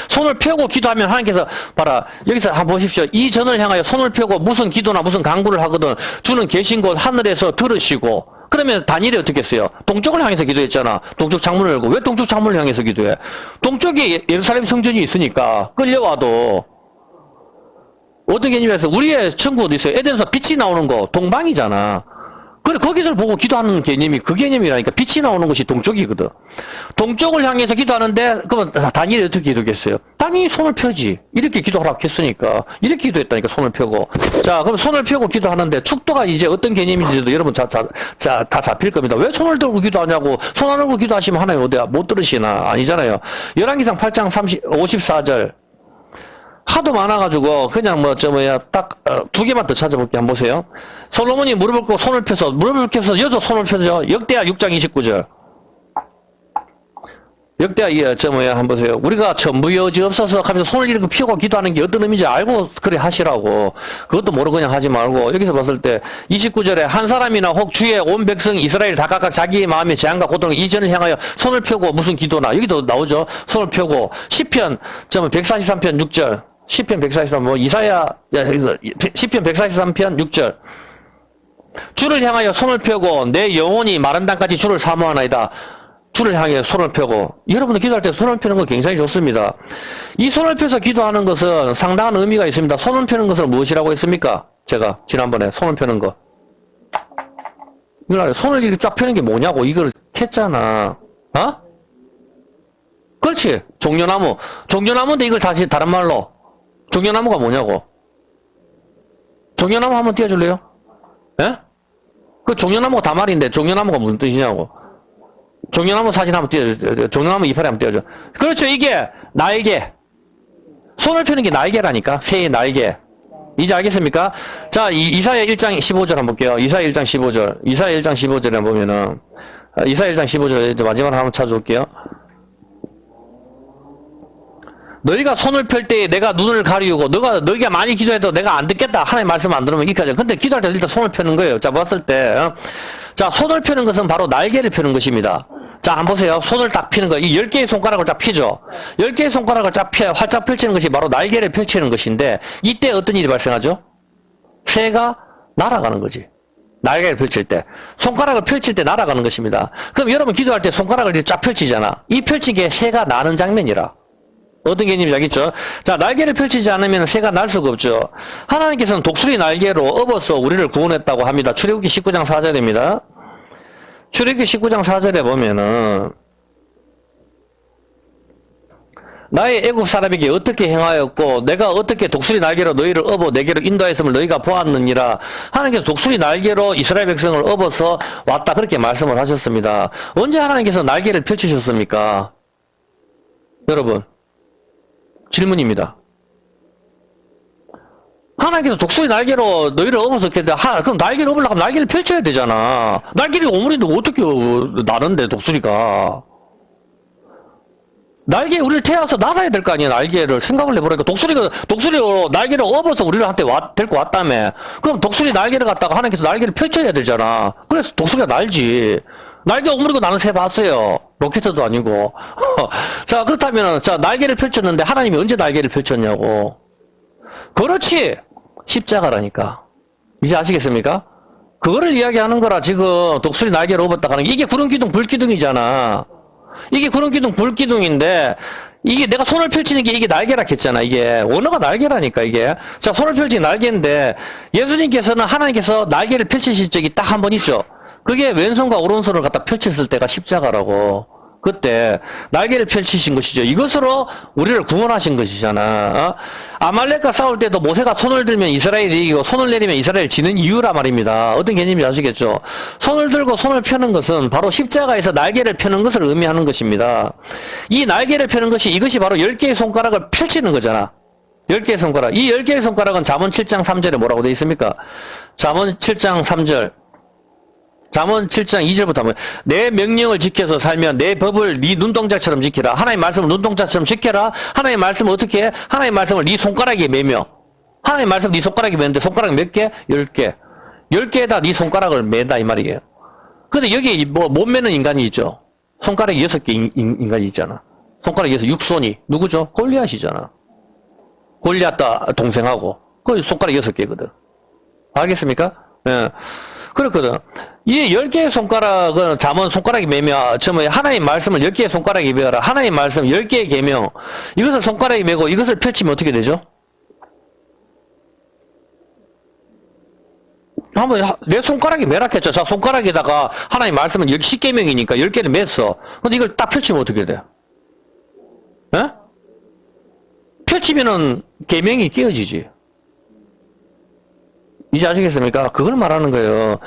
손을 펴고 기도하면 하나님께서 봐라 여기서 한번 보십시오. 이 전을 향하여 손을 펴고 무슨 기도나 무슨 간구를 하거든 주는 계신 곳 하늘에서 들으시고 그러면 다니엘이 어떻게 했어요? 동쪽을 향해서 기도했잖아. 동쪽 창문을 열고 왜 동쪽 창문을 향해서 기도해? 동쪽에 예루살렘 성전이 있으니까 끌려와도 어떤 개념에서 우리의 천국도 있어요. 에덴에서 빛이 나오는 거 동방이잖아. 그래 거기를 보고 기도하는 개념이 그 개념이라니까. 빛이 나오는 것이 동쪽이거든. 동쪽을 향해서 기도하는데 그러면 다니엘이 어떻게 기도했어요? 다니엘이 손을 펴지. 이렇게 기도하라고 했으니까 이렇게 기도했다니까. 손을 펴고. 자 그럼 손을 펴고 기도하는데 축도가 이제 어떤 개념인지도 여러분 다 잡힐 겁니다. 왜 손을 들고 기도하냐고. 손 안 들고 기도하시면 하나님 어디야 못 들으시나. 아니잖아요. 열왕기상 8장 54절 하도 많아가지고 그냥 딱 두 개만 더 찾아볼게요. 한번 보세요. 솔로몬이 무릎을 꿇고 손을 펴서 여도 손을 펴죠. 역대하 6장 29절. 역대하 한번 보세요. 우리가 전부 여지 없어서 하면서 손을 이렇게 펴고 기도하는 게 어떤 의미인지 알고 그래 하시라고. 그것도 모르고 그냥 하지 말고 여기서 봤을 때 29절에 한 사람이나 혹 주의 온 백성 이스라엘 다 각각 자기의 마음의 제한과 고통을 이전을 향하여 손을 펴고 무슨 기도나 여기도 나오죠. 손을 펴고 시편 143편 6절. 시편 143, 시편 143편 6절. 주를 향하여 손을 펴고 내 영혼이 마른 땅까지 주를 사모하나이다. 주를 향해 손을 펴고. 여러분들 기도할 때 손을 펴는 거 굉장히 좋습니다. 이 손을 펴서 기도하는 것은 상당한 의미가 있습니다. 손을 펴는 것을 무엇이라고 했습니까? 제가 지난번에 손을 펴는 거. 손을 이렇게 쫙 펴는 게 뭐냐고 이걸 했잖아. 그렇지. 종려나무. 종려나무인데 이걸 다시 다른 말로. 종려나무가 뭐냐고. 종려나무 한번 띄워줄래요? 예? 그 종려나무가 다말인데 종려나무가 무슨 뜻이냐고. 종려나무 사진 한번 띄워줘. 종려나무 이파리 한번 띄워줘. 그렇죠. 이게 날개. 손을 펴는 게 날개라니까. 새의 날개. 이제 알겠습니까? 자, 이사야 1장 15절 한번 볼게요. 이사야 1장 15절. 이사야 1장 15절에 보면은 이사야 1장 15절 마지막으로 한번 찾아볼게요. 너희가 손을 펼 때 내가 눈을 가리우고 너희가 많이 기도해도 내가 안 듣겠다. 하나님 말씀 안 들으면 이렇게 하죠. 근데 기도할 때 일단 손을 펴는 거예요. 자, 봤을 때. 자, 손을 펴는 것은 바로 날개를 펴는 것입니다. 자, 한번 보세요. 손을 딱 피는 거. 이 10개의 손가락을 딱 피죠. 10개의 손가락을 딱 활짝 펼치는 것이 바로 날개를 펼치는 것인데, 이때 어떤 일이 발생하죠? 새가 날아가는 거지. 날개를 펼칠 때. 손가락을 펼칠 때 날아가는 것입니다. 그럼 여러분 기도할 때 손가락을 이렇게 쫙 펼치잖아. 이 펼친 게 새가 나는 장면이라. 어떤 개념인지 알겠죠? 자, 날개를 펼치지 않으면 새가 날 수가 없죠. 하나님께서는 독수리 날개로 업어서 우리를 구원했다고 합니다. 출애굽기 19장 4절입니다. 출애굽기 19장 4절에 보면은 나의 애국 사람에게 어떻게 행하였고 내가 어떻게 독수리 날개로 너희를 업어 내게로 인도하였음을 너희가 보았느니라. 하나님께서 독수리 날개로 이스라엘 백성을 업어서 왔다 그렇게 말씀을 하셨습니다. 언제 하나님께서 날개를 펼치셨습니까? 여러분 질문입니다. 하나님께서 독수리 날개로 너희를 업어서 했는데 그럼 날개를 업으려고 하면 날개를 펼쳐야 되잖아. 날개를 오므리는데 어떻게 나는데 독수리가. 날개 우리를 태워서 날아야 될 거 아니야. 날개를 생각을 해보니까 독수리로 날개를 업어서 우리를 한테 데리고 왔다며. 그럼 독수리 날개를 갖다가 하나님께서 날개를 펼쳐야 되잖아. 그래서 독수리가 날지. 날개 오므리고 나는 새 봤어요. 로켓도 아니고. 자, 그렇다면 자 날개를 펼쳤는데 하나님이 언제 날개를 펼쳤냐고. 그렇지. 십자가라니까. 이제 아시겠습니까? 그거를 이야기하는 거라. 지금 독수리 날개를 업었다 하는 게 이게 구름기둥 불기둥이잖아. 이게 구름기둥 불기둥인데 이게 내가 손을 펼치는 게 이게 날개라 했잖아. 이게 원어가 날개라니까 이게. 자, 손을 펼친 날개인데 예수님께서는 하나님께서 날개를 펼치실 적이 딱 한 번 있죠. 그게 왼손과 오른손을 갖다 펼쳤을 때가 십자가라고. 그때 날개를 펼치신 것이죠. 이것으로 우리를 구원하신 것이잖아. 아말렉과 싸울 때도 모세가 손을 들면 이스라엘이 이기고 손을 내리면 이스라엘 지는 이유라 말입니다. 어떤 개념인지 아시겠죠? 손을 들고 손을 펴는 것은 바로 십자가에서 날개를 펴는 것을 의미하는 것입니다. 이 날개를 펴는 것이 이것이 바로 10개의 손가락을 펼치는 거잖아. 10개의 손가락. 이 10개의 손가락은 잠언 7장 3절에 뭐라고 되어 있습니까? 잠언 7장 3절. 잠언 7장 2절부터 하면 내 명령을 지켜서 살면 내 법을 네 눈동자처럼 지키라. 하나님의 말씀을 눈동자처럼 지켜라. 하나님의 말씀을 어떻게 해? 하나님의 말씀을 네 손가락에 매며. 하나님의 말씀을 네 손가락에 매는데 손가락 몇 개? 10개. 10개에다 네 손가락을 맨다 이 말이에요. 근데 여기 못 매는 인간이 있죠. 손가락이 6개 인간이 있잖아. 손가락이 6 육손이 누구죠? 골리앗이잖아. 골리앗 동생하고 그 손가락 6개거든. 알겠습니까? 예. 그렇거든. 이 10개의 손가락은 잠언 손가락이 매며, 하나님 말씀을 10개의 손가락에 매어라. 하나님 말씀 10개의 계명. 이것을 손가락에 매고 이것을 펼치면 어떻게 되죠? 한번 내 손가락에 매라했죠. 자, 손가락에다가 하나님 말씀은 10계명이니까 10개를 맸어. 근데 이걸 딱 펼치면 어떻게 돼? 에? 펼치면은 계명이 깨어지지. 이제 아시겠습니까? 그걸 말하는 거예요.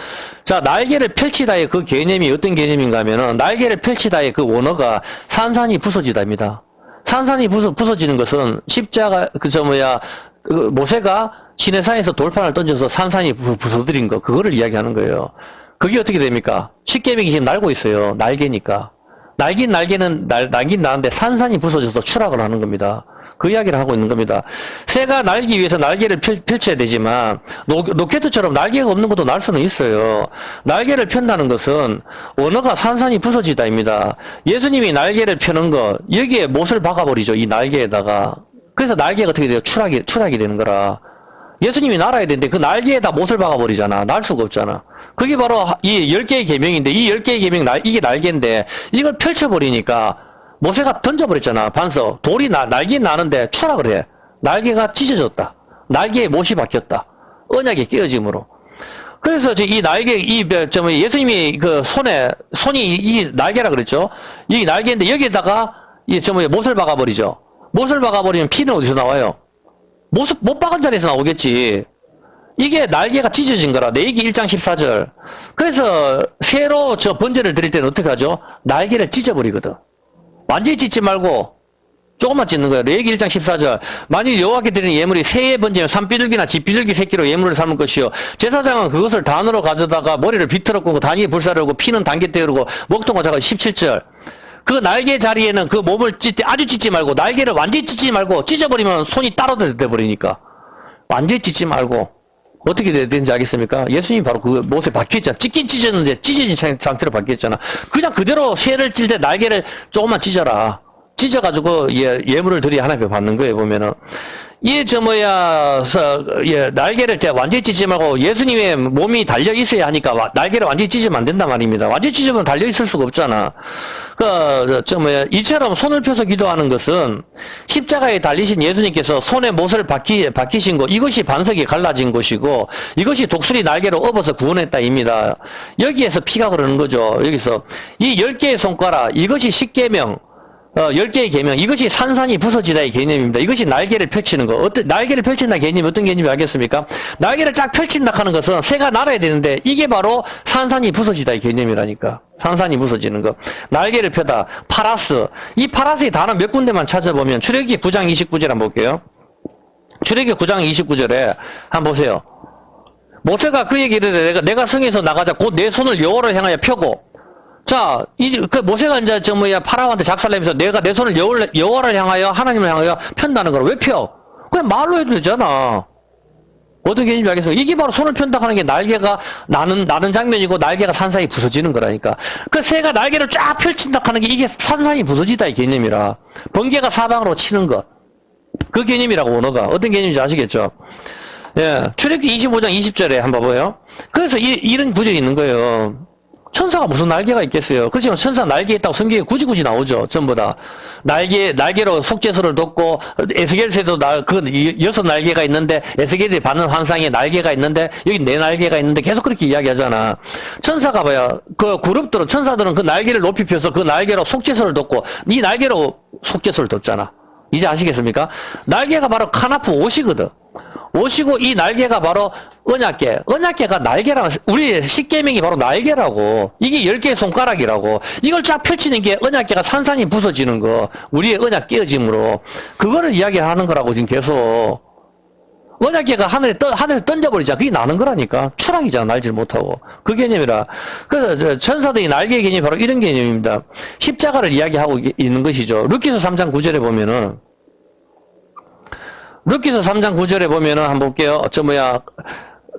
자, 날개를 펼치다의 그 개념이 어떤 개념인가 하면은, 날개를 펼치다의 그 원어가 산산이 부서지다입니다. 산산이 부서지는 것은 십자가, 모세가 시내산에서 돌판을 던져서 산산이 부서뜨린 거, 그거를 이야기하는 거예요. 그게 어떻게 됩니까? 십계명이 지금 날고 있어요. 날개니까. 날긴 나는데 산산이 부서져서 추락을 하는 겁니다. 그 이야기를 하고 있는 겁니다. 새가 날기 위해서 날개를 펼쳐야 되지만 로켓처럼 날개가 없는 것도 날 수는 있어요. 날개를 편다는 것은 언어가 산산이 부서지다입니다. 예수님이 날개를 펴는 것 여기에 못을 박아버리죠. 이 날개에다가. 그래서 날개가 어떻게 돼요? 추락이 되는 거라. 예수님이 날아야 되는데 그 날개에다 못을 박아버리잖아. 날 수가 없잖아. 그게 바로 이 10개의 계명인데 이 10개의 계명 이게 날개인데 이걸 펼쳐버리니까 모세가 던져버렸잖아. 반석. 돌이 날개 나는데 추락을 해. 날개가 찢어졌다. 날개에 못이 박혔다. 언약이 깨어짐으로. 그래서 이 날개, 예수님이 그 손이 이 날개라 그랬죠? 이 날개인데 여기에다가 못을 박아버리죠. 못을 박아버리면 피는 어디서 나와요? 못 박은 자리에서 나오겠지. 이게 날개가 찢어진 거라. 레위기 1장 14절. 그래서 새로 번제를 드릴 때는 어떻게 하죠? 날개를 찢어버리거든. 완전히 찢지 말고 조금만 찢는 거예요. 레위기 1장 14절. 만일 여호와께 드리는 예물이 새의 번제면 산비둘기나 집비둘기 새끼로 예물을 삼을 것이요. 제사장은 그것을 단으로 가져다가 머리를 비틀었고 단위에 불사르고 피는 단계 떼우고 먹통과 자가 17절. 그 날개 자리에는 그 몸을 아주 찢지 말고, 날개를 완전히 찢지 말고, 찢어버리면 손이 따로 돼버리니까. 완전히 찢지 말고. 어떻게 되는지 알겠습니까? 예수님이 바로 그 못에 박혀있잖아. 찢긴 찢었는데 찢어진 상태로 박혀있잖아. 그냥 그대로 새를 찔 때 날개를 조금만 찢어라. 찢어가지고 예물을 드리 하나님 앞에 받는 거예요. 보면은 날개를 완전히 찢지 말고 예수님의 몸이 달려 있어야 하니까 날개를 완전히 찢으면 안 된단 말입니다. 완전히 찢으면 달려 있을 수가 없잖아. 이처럼 손을 펴서 기도하는 것은 십자가에 달리신 예수님께서 손에 못을 박히신 것, 이것이 반석이 갈라진 것이고, 이것이 독수리 날개로 업어서 구원했다입니다. 여기에서 피가 흐르는 거죠. 여기서 이 10개의 손가락, 이것이 십계명, 10개의 계명, 이것이 산산이 부서지다의 개념입니다. 이것이 날개를 펼치는 거. 날개를 펼친다 개념이 어떤 개념인지 알겠습니까? 날개를 쫙 펼친다 하는 것은 새가 날아야 되는데, 이게 바로 산산이 부서지다의 개념이라니까. 산산이 부서지는 거. 날개를 펴다. 파라스. 이 파라스의 단어 몇 군데만 찾아보면, 출애굽기 9장 29절 한번 볼게요. 출애굽기 9장 29절에 한번 보세요. 모세가 그 얘기를 해. 내가 성에서 나가자. 곧 내 손을 여호와를 향하여 펴고, 자, 모세가 이제 파라오한테 작살내면서 내가 내 손을 여호와를 향하여, 하나님을 향하여 편다는 거라. 왜 펴? 그냥 말로 해도 되잖아. 어떤 개념인지 알겠어요? 이게 바로 손을 편다 하는 게 날개가 나는 장면이고, 날개가 산산이 부서지는 거라니까. 그 새가 날개를 쫙 펼친다 하는 게 이게 산산이 부서지다 이 개념이라. 번개가 사방으로 치는 것. 그 개념이라고, 언어가. 어떤 개념인지 아시겠죠? 예. 출애굽기 25장 20절에 한번 봐봐요. 그래서 이런 구절이 있는 거예요. 천사가 무슨 날개가 있겠어요? 그렇지만 천사 날개 있다고 성경에 굳이 나오죠. 전부 다. 날개로 속죄소를 돋고, 에스겔서도 그 6날개가 있는데, 에스겔이 받는 환상에 날개가 있는데, 여기 4날개가 있는데, 계속 그렇게 이야기하잖아. 천사가 봐요. 천사들은 그 날개를 높이 펴서 그 날개로 속죄소를 돋고, 이 날개로 속죄소를 돋잖아. 이제 아시겠습니까? 날개가 바로 카나프 옷이거든. 옷이고, 이 날개가 바로 언약궤. 언약궤가 날개라고, 우리 십계명이 바로 날개라고. 이게 10개의 손가락이라고. 이걸 쫙 펼치는 게 언약궤가 산산이 부서지는 거. 우리의 언약 깨어짐으로. 그거를 이야기하는 거라고 지금 계속. 언약궤가 하늘에 던져버리자. 그게 나는 거라니까. 추락이잖아. 날질 못하고. 그 개념이라. 그래서 천사들이 날개의 개념이 바로 이런 개념입니다. 십자가를 이야기하고 있는 것이죠. 룻기서 3장 9절에 보면은, 룻기서 3장 9절에 보면은 한번 볼게요.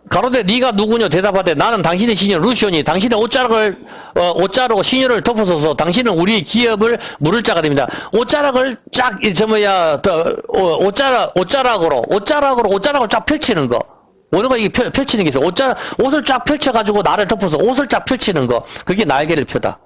가로되 네가 누구냐 대답하되 나는 당신의 시녀 루시오니 당신의 옷자락으로 시녀를 덮어서서 당신은 우리의 기업을 물을 자가 됩니다. 옷자락을 쫙 옷자락을 쫙 펼치는 거. 오늘가 이게 펼치는 게 있어. 옷을 쫙 펼쳐가지고 나를 덮어서 옷을 쫙 펼치는 거. 그게 날개를 펴다.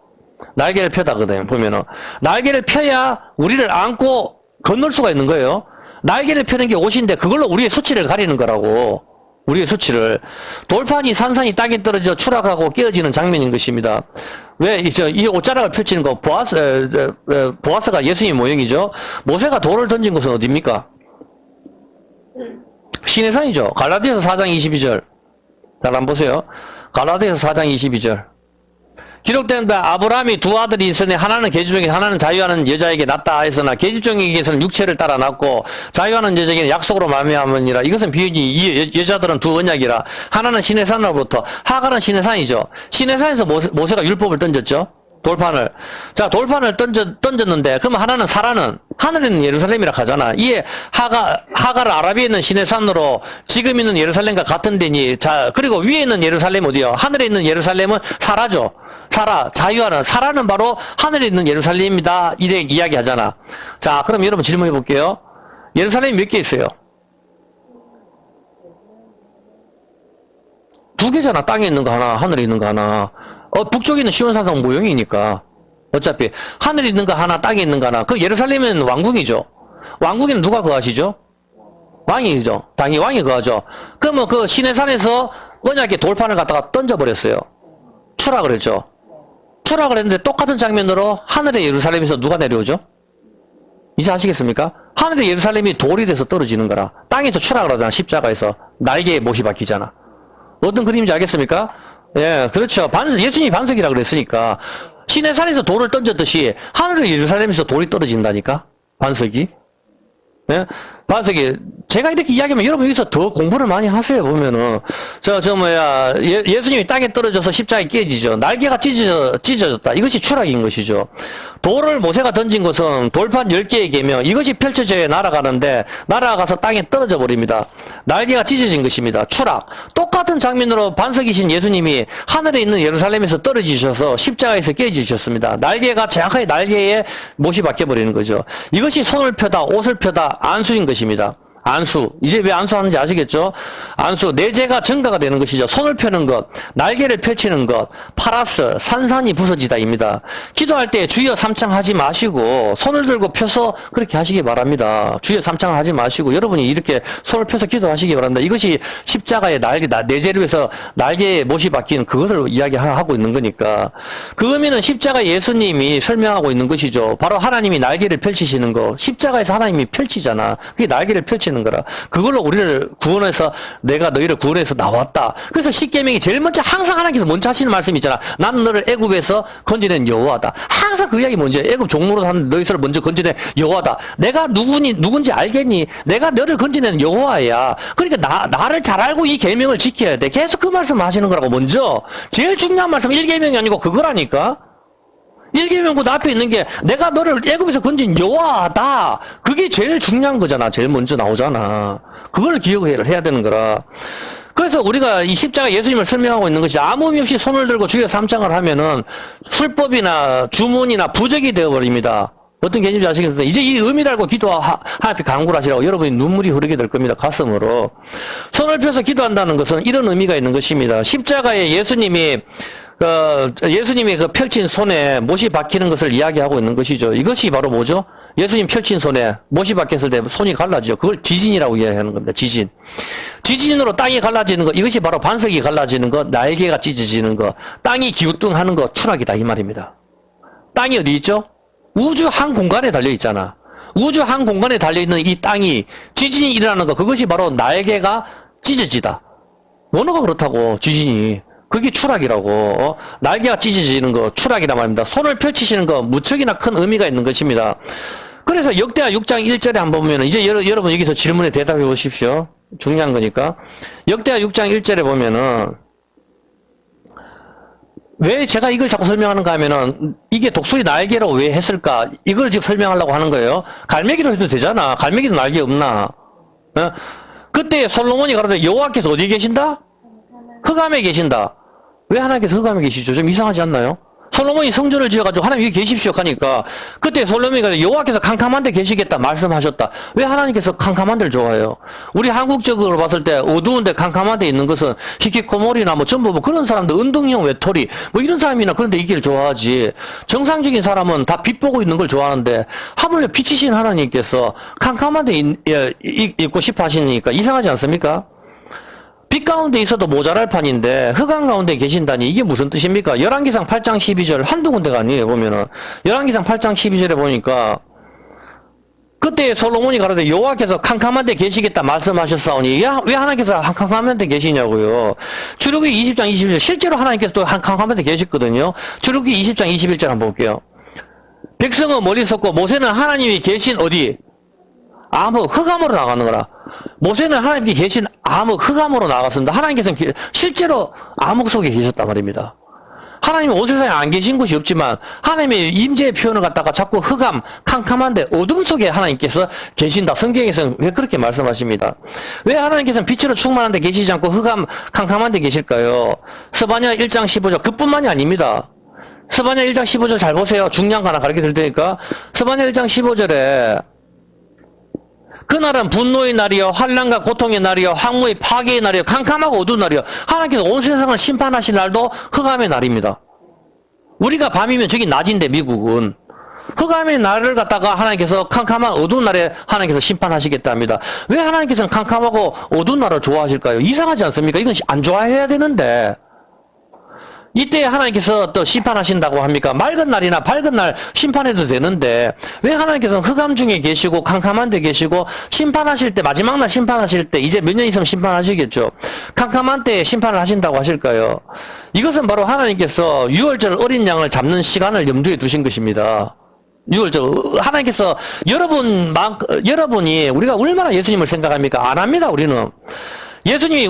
날개를 펴다거든요. 보면은 날개를 펴야 우리를 안고 건널 수가 있는 거예요. 날개를 펴는 게 옷인데 그걸로 우리의 수치를 가리는 거라고. 우리의 수치를. 돌판이 산산이 땅에 떨어져 추락하고 깨어지는 장면인 것입니다. 왜, 이 옷자락을 펼치는 거, 보아스가 예수님 모형이죠. 모세가 돌을 던진 곳은 어디입니까? 시내산이죠. 갈라디아서 4장 22절. 잘 한번 보세요. 갈라디아서 4장 22절. 기록된 바 아브라함이 두 아들이 있으니 하나는 계집종이 하나는 자유하는 여자에게 낳다 하였으나 계집종에게서는 육체를 따라 낳고 자유하는 여자에게는 약속으로 말미암으니라. 이것은 비유니 이 여자들은 두 언약이라. 하나는 시내산으로부터, 하갈은 시내산이죠. 시내산에서 모세가 율법을 던졌죠. 돌판을. 자, 돌판을 던졌는데, 그러면 하나는 사라는, 하늘에 있는 예루살렘이라 하잖아. 이에 하갈 아라비에 있는 시내산으로 지금 있는 예루살렘과 같은 데니, 자, 그리고 위에 있는 예루살렘 어디요? 하늘에 있는 예루살렘은 사라죠. 자유하는, 사라는 바로 하늘에 있는 예루살렘입니다. 이래 이야기 하잖아. 자, 그럼 여러분 질문해 볼게요. 예루살렘이 몇 개 있어요? 2개잖아. 땅에 있는 거 하나, 하늘에 있는 거 하나. 북쪽에 있는 시온산성 모형이니까. 어차피, 하늘에 있는 거 하나, 땅에 있는 거 하나. 그 예루살렘은 왕궁이죠. 왕궁에는 누가 거하시죠? 왕이죠. 당연히 왕이 거하죠. 그러면 그 시내산에서 언약의 돌판을 갖다가 던져버렸어요. 추락을 했죠. 추락을 했는데 똑같은 장면으로 하늘의 예루살렘에서 누가 내려오죠? 이제 아시겠습니까? 하늘의 예루살렘이 돌이 돼서 떨어지는 거라. 땅에서 추락을 하잖아. 십자가에서. 날개에 못이 박히잖아. 어떤 그림인지 알겠습니까? 예, 그렇죠. 예수님이 반석이라 그랬으니까. 시내산에서 돌을 던졌듯이 하늘의 예루살렘에서 돌이 떨어진다니까? 반석이. 예? 반석이, 제가 이렇게 이야기하면 여러분 여기서 더 공부를 많이 하세요, 보면은. 예수님이 땅에 떨어져서 십자가에 깨지죠. 날개가 찢어졌다. 이것이 추락인 것이죠. 돌을 모세가 던진 것은 돌판 10개의 계명, 이것이 펼쳐져야 날아가는데, 날아가서 땅에 떨어져 버립니다. 날개가 찢어진 것입니다. 추락. 똑같은 장면으로 반석이신 예수님이 하늘에 있는 예루살렘에서 떨어지셔서 십자가에서 깨지셨습니다. 날개가 정확하게 날개에 못이 박혀버리는 거죠. 이것이 손을 펴다, 옷을 펴다, 안수인 것입니다. 안수. 이제 왜 안수하는지 아시겠죠? 안수. 내재가 증가가 되는 것이죠. 손을 펴는 것, 날개를 펼치는 것, 파라스, 산산이 부서지다입니다. 기도할 때 주여 삼창하지 마시고, 손을 들고 펴서 그렇게 하시기 바랍니다. 주여 삼창을 하지 마시고, 여러분이 이렇게 손을 펴서 기도하시기 바랍니다. 이것이 십자가의 날개, 내재로 해서 날개에 못이 박힌 그것을 이야기하고 있는 거니까. 그 의미는 십자가 예수님이 설명하고 있는 것이죠. 바로 하나님이 날개를 펼치시는 거. 십자가에서 하나님이 펼치잖아. 그게 날개를 펼치는 거라. 그걸로 우리를 구원해서 내가 너희를 구원해서 나왔다. 그래서 십계명이 제일 먼저 항상 하나님께서 먼저 하시는 말씀이 있잖아. 나는 너를 애굽에서 건져낸 여호와다. 항상 그 이야기 먼저 애굽 종로로 사는 너희를 먼저 건져낸 여호와다. 내가 누군지 알겠니? 내가 너를 건져낸 여호와야. 그러니까 나를 잘 알고 이 계명을 지켜야 돼. 계속 그 말씀 하시는 거라고 먼저. 제일 중요한 말씀 1계명이 아니고 그거라니까. 1계명보다 앞에 있는 게 내가 너를 애굽에서 건진 여호와다. 그게 제일 중요한 거잖아. 제일 먼저 나오잖아. 그걸 기억을 해야 되는 거라. 그래서 우리가 이 십자가 예수님을 설명하고 있는 것이 아무 의미 없이 손을 들고 주여 삼창을 하면은 술법이나 주문이나 부적이 되어버립니다. 어떤 개념인지 아시겠습니까? 이제 이 의미를 알고 기도 하나님께 간구를 하시라고 여러분이 눈물이 흐르게 될 겁니다. 가슴으로. 손을 펴서 기도한다는 것은 이런 의미가 있는 것입니다. 십자가에 예수님이 그 펼친 손에 못이 박히는 것을 이야기하고 있는 것이죠. 이것이 바로 뭐죠? 예수님 펼친 손에 못이 박혔을 때 손이 갈라지죠. 그걸 지진이라고 이야기하는 겁니다. 지진. 지진으로 땅이 갈라지는 것, 이것이 바로 반석이 갈라지는 것, 날개가 찢어지는 것, 땅이 기우뚱하는 것, 추락이다. 이 말입니다. 땅이 어디 있죠? 우주 한 공간에 달려 있잖아. 우주 한 공간에 달려 있는 이 땅이 지진이 일어나는 것, 그것이 바로 날개가 찢어지다. 원어가 그렇다고, 지진이. 그게 추락이라고. 날개가 찢어지는 거 추락이란 말입니다. 손을 펼치시는 거 무척이나 큰 의미가 있는 것입니다. 그래서 역대하 6장 1절에 한번 보면 이제 여러분 여기서 질문에 대답해 보십시오. 중요한 거니까. 역대하 6장 1절에 보면은 왜 제가 이걸 자꾸 설명하는가 하면은 이게 독수리 날개로 왜 했을까? 이걸 지금 설명하려고 하는 거예요. 갈매기로 해도 되잖아. 갈매기도 날개 없나? 어? 그때 솔로몬이 가로되 여호와께서 어디 계신다? 흑암에 계신다. 왜 하나님께서 흑암에 계시죠? 좀 이상하지 않나요? 솔로몬이 성전을 지어가지고 하나님 여기 계십시오 하니까 그때 솔로몬이 여호와께서 캄캄한 데 계시겠다 말씀하셨다. 왜 하나님께서 캄캄한 데를 좋아해요? 우리 한국적으로 봤을 때 어두운 데 캄캄한 데 있는 것은 히키코모리나 뭐 전부 뭐 그런 사람들 은둥형 외톨이 뭐 이런 사람이나 그런 데 있기를 좋아하지. 정상적인 사람은 다 빛 보고 있는 걸 좋아하는데 하물며 빛이신 하나님께서 캄캄한 데 있고 싶어 하시니까 이상하지 않습니까? 빛 가운데 있어도 모자랄 판인데 흑암 가운데 계신다니 이게 무슨 뜻입니까? 열왕기상 8장 12절 한두 군데가 아니에요. 보면은 열왕기상 8장 12절에 보니까 그때 솔로몬이 가로되 여호와께서 캄캄한 데 계시겠다 말씀하셨사오니 왜 하나님께서 캄캄한 데 계시냐고요. 출애굽기 20장 21절 실제로 하나님께서 또 캄캄한 데 계셨거든요. 출애굽기 20장 21절 한번 볼게요. 백성은 멀리 섰고 모세는 하나님이 계신 어디? 암흑 흑암으로 나가는 거라. 모세는 하나님께 계신 암흑 흑암으로 나갔습니다. 하나님께서는 실제로 암흑 속에 계셨단 말입니다. 하나님은 온 세상에 안 계신 곳이 없지만 하나님의 임재의 표현을 갖다가 자꾸 흑암 캄캄한데 어둠 속에 하나님께서 계신다. 성경에서는 왜 그렇게 말씀하십니다. 왜 하나님께서는 빛으로 충만한 데 계시지 않고 흑암 캄캄한 데 계실까요? 스바냐 1장 15절 그뿐만이 아닙니다. 스바냐 1장 15절 잘 보세요. 중요한 거 하나 가르쳐 드릴 테니까. 스바냐 1장 15절에 그날은 분노의 날이요 환난과 고통의 날이요 황무의 파괴의 날이요 캄캄하고 어두운 날이요 하나님께서 온 세상을 심판하실 날도 흑암의 날입니다. 우리가 밤이면 저기 낮인데 미국은 흑암의 날을 갖다가 하나님께서 캄캄한 어두운 날에 하나님께서 심판하시겠다 합니다. 왜 하나님께서는 캄캄하고 어두운 날을 좋아하실까요? 이상하지 않습니까? 이건 안 좋아해야 되는데 이때 하나님께서 또 심판하신다고 합니까? 맑은 날이나 밝은 날 심판해도 되는데 왜 하나님께서는 흑암 중에 계시고 캄캄한 데 계시고 심판하실 때 마지막 날 심판하실 때 이제 몇 년 있으면 심판하시겠죠. 캄캄한 때 심판을 하신다고 하실까요? 이것은 바로 하나님께서 유월절 어린 양을 잡는 시간을 염두에 두신 것입니다. 하나님께서 여러분이 우리가 얼마나 예수님을 생각합니까? 안 합니다, 우리는. 예수님이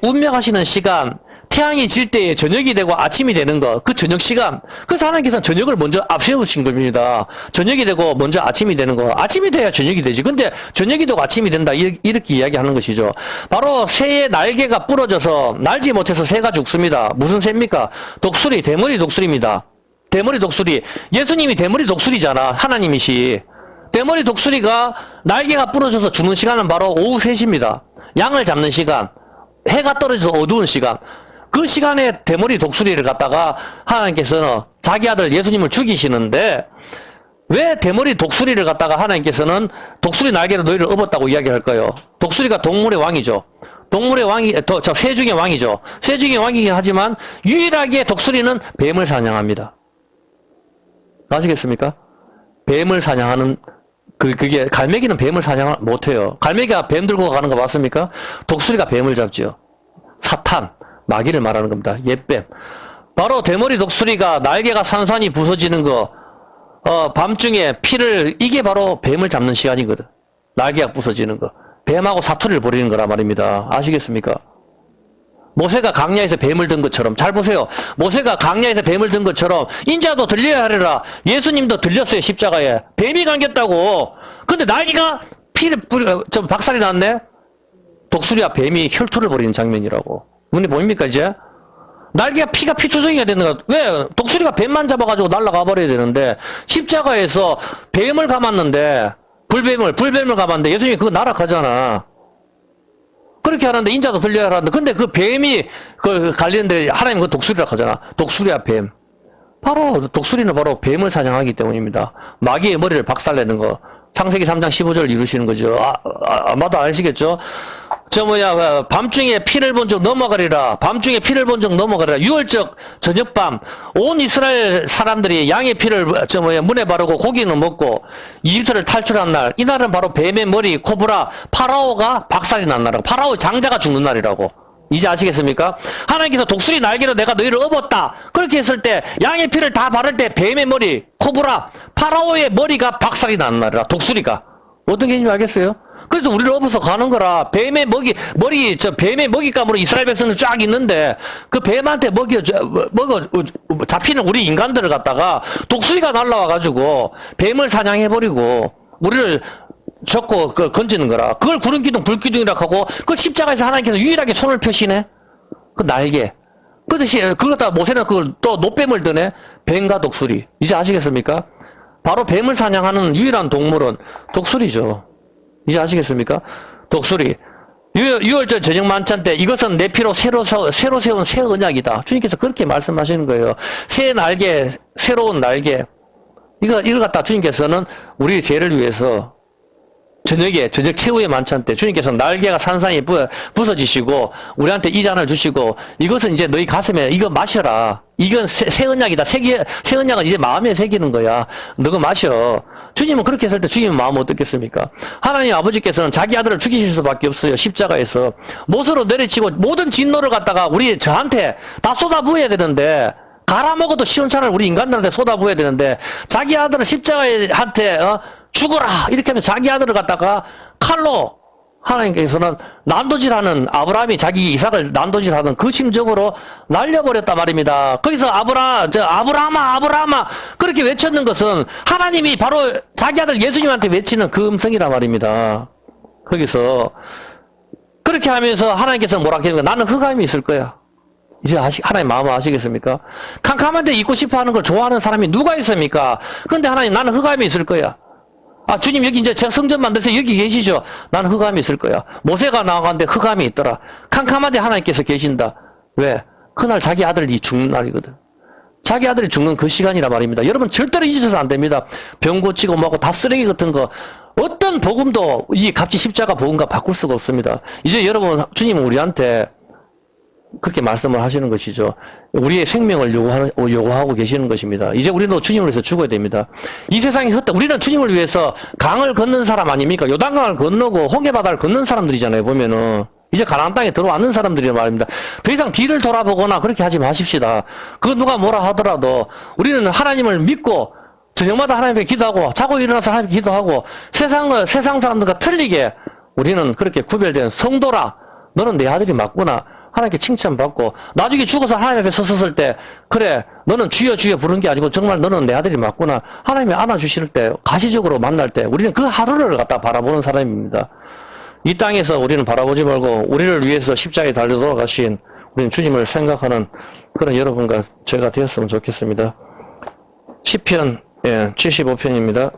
운명하시는 시간, 태양이 질 때에 저녁이 되고 아침이 되는 거, 그 저녁 시간. 그래서 하나님께서는 저녁을 먼저 앞세우신 겁니다. 저녁이 되고 먼저 아침이 되는 거. 아침이 돼야 저녁이 되지. 근데 저녁이 되고 아침이 된다. 이렇게 이야기하는 것이죠. 바로 새의 날개가 부러져서 날지 못해서 새가 죽습니다. 무슨 새입니까? 독수리, 대머리 독수리입니다. 대머리 독수리. 예수님이 대머리 독수리잖아. 하나님이시. 대머리 독수리가 날개가 부러져서 죽는 시간은 바로 오후 3시입니다. 양을 잡는 시간. 해가 떨어져서 어두운 시간. 그 시간에 대머리 독수리를 갖다가 하나님께서는 자기 아들 예수님을 죽이시는데 왜 대머리 독수리를 갖다가 하나님께서는 독수리 날개로 너희를 업었다고 이야기할까요? 독수리가 동물의 왕이죠. 동물의 왕이, 새 중의 왕이죠. 새 중의 왕이긴 하지만 유일하게 독수리는 뱀을 사냥합니다. 아시겠습니까? 뱀을 사냥하는, 그게, 갈매기는 뱀을 사냥 못해요. 갈매기가 뱀 들고 가는 거 봤습니까? 독수리가 뱀을 잡지요. 사탄, 마귀를 말하는 겁니다. 옛뱀. 바로 대머리 독수리가 날개가 산산이 부서지는 거, 밤중에 이게 바로 뱀을 잡는 시간이거든. 날개가 부서지는 거. 뱀하고 사투리를 벌이는 거란 말입니다. 아시겠습니까? 모세가 강야에서 뱀을 든 것처럼, 잘 보세요. 모세가 강야에서 뱀을 든 것처럼, 인자도 들려야 하리라. 예수님도 들렸어요, 십자가에. 뱀이 감겼다고. 근데 날개가 좀 박살이 났네? 독수리와 뱀이 혈투를 벌이는 장면이라고. 눈에 보입니까, 이제? 날개가 피가 피투성이가 되는 거야. 왜? 독수리가 뱀만 잡아가지고 날아가 버려야 되는데, 십자가에서 뱀을 감았는데, 불뱀을 감았는데, 예수님이 그거 날아가잖아. 그렇게 하는데, 인자도 들려야 하는데, 근데 그 뱀이, 갈리는데, 하나님 그 독수리라고 하잖아. 독수리와 뱀. 독수리는 바로 뱀을 사냥하기 때문입니다. 마귀의 머리를 박살내는 거. 창세기 3장 15절을 이루시는 거죠. 아마도 아시겠죠? 밤중에 피를 본 적 넘어가리라. 밤중에 피를 본 적 넘어가리라. 6월적 저녁밤, 온 이스라엘 사람들이 양의 피를, 문에 바르고 고기는 먹고, 이집트를 탈출한 날, 이날은 바로 뱀의 머리, 코브라, 파라오가 박살이 난 날이라고. 파라오의 장자가 죽는 날이라고. 이제 아시겠습니까? 하나님께서 독수리 날개로 내가 너희를 업었다. 그렇게 했을 때 양의 피를 다 바를 때 뱀의 머리, 코브라, 파라오의 머리가 박살이 나는 날이라. 독수리가. 어떤 개인지 알겠어요? 그래서 우리를 업어서 가는 거라. 뱀의 뱀의 먹잇감으로 이스라엘 백성들 쫙 있는데 그 뱀한테 잡히는 우리 인간들을 갖다가 독수리가 날라와가지고 뱀을 사냥해버리고 우리를 적고 건지는 거라. 그걸 구름기둥, 불기둥이라고 하고 그 십자가에서 하나님께서 유일하게 손을 펴시네. 그 날개. 그걸 갖다가 모세는 그걸 또 노뱀을 드네. 뱀과 독수리. 이제 아시겠습니까? 바로 뱀을 사냥하는 유일한 동물은 독수리죠. 이제 아시겠습니까? 독수리. 6월절 저녁 만찬 때 이것은 내 피로 새로 세운 새 언약이다. 주님께서 그렇게 말씀하시는 거예요. 새 날개, 새로운 날개. 이걸 갖다 주님께서는 우리 죄를 위해서 저녁 최후의 만찬 때 주님께서는 날개가 산산이 부서지시고 우리한테 이 잔을 주시고 이것은 이제 너희 가슴에 이거 마셔라. 이건 새 언약이다. 새 언약은 이제 마음에 새기는 거야. 너가 마셔. 주님은 그렇게 했을 때 주님의 마음은 어떻겠습니까? 하나님 아버지께서는 자기 아들을 죽이실 수밖에 없어요. 십자가에서. 못으로 내리치고 모든 진노를 갖다가 저한테 다 쏟아부어야 되는데 갈아먹어도 시원찮을 우리 인간들한테 쏟아부어야 되는데 자기 아들을 십자가한테 죽어라 이렇게 하면 자기 아들을 갖다가 칼로 하나님께서는 난도질하는 아브라함이 자기 이삭을 난도질하는 그 심정으로 날려버렸단 말입니다. 거기서 아브라함아 그렇게 외쳤는 것은 하나님이 바로 자기 아들 예수님한테 외치는 그 음성이란 말입니다. 거기서 그렇게 하면서 하나님께서 뭐라 하는 거야? 나는 흑암이 있을 거야. 이제 하나님 마음을 아시겠습니까? 캄캄한 데 있고 싶어 하는 걸 좋아하는 사람이 누가 있습니까? 근데 하나님 나는 흑암이 있을 거야. 주님 여기 이제 제가 성전 만들어서 여기 계시죠? 나는 흑암이 있을 거야. 모세가 나아가는데 흑암이 있더라. 캄캄한데 하나님께서 계신다. 왜? 그날 자기 아들이 죽는 날이거든. 자기 아들이 죽는 그 시간이라 말입니다. 여러분 절대로 잊으셔서 안 됩니다. 병 고치고 뭐하고 다 쓰레기 같은 거. 어떤 복음도 이 갑질 십자가 복음과 바꿀 수가 없습니다. 이제 여러분 주님은 우리한테 그렇게 말씀을 하시는 것이죠. 우리의 생명을 요구하고 계시는 것입니다. 이제 우리도 주님을 위해서 죽어야 됩니다. 이 세상이 우리는 주님을 위해서 강을 건넌 사람 아닙니까? 요단강을 건너고 홍해바다를 건넌 사람들이잖아요. 보면은 이제 가나안 땅에 들어왔는 사람들이 말입니다. 더 이상 뒤를 돌아보거나 그렇게 하지 마십시다. 누가 뭐라 하더라도 우리는 하나님을 믿고 저녁마다 하나님께 기도하고 자고 일어나서 하나님께 기도하고 세상 사람들과 틀리게 우리는 그렇게 구별된 성도라. 너는 내 아들이 맞구나. 하나님께 칭찬받고 나중에 죽어서 하나님 앞에 섰을 때 그래 너는 주여 주여 부른 게 아니고 정말 너는 내 아들이 맞구나. 하나님이 안아주실 때 가시적으로 만날 때 우리는 그 하루를 갖다 바라보는 사람입니다. 이 땅에서 우리는 바라보지 말고 우리를 위해서 십자가에 달려 돌아가신 우리는 주님을 생각하는 그런 여러분과 제가 되었으면 좋겠습니다. 시편 75편입니다.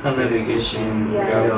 하늘에 계신 우리 아버지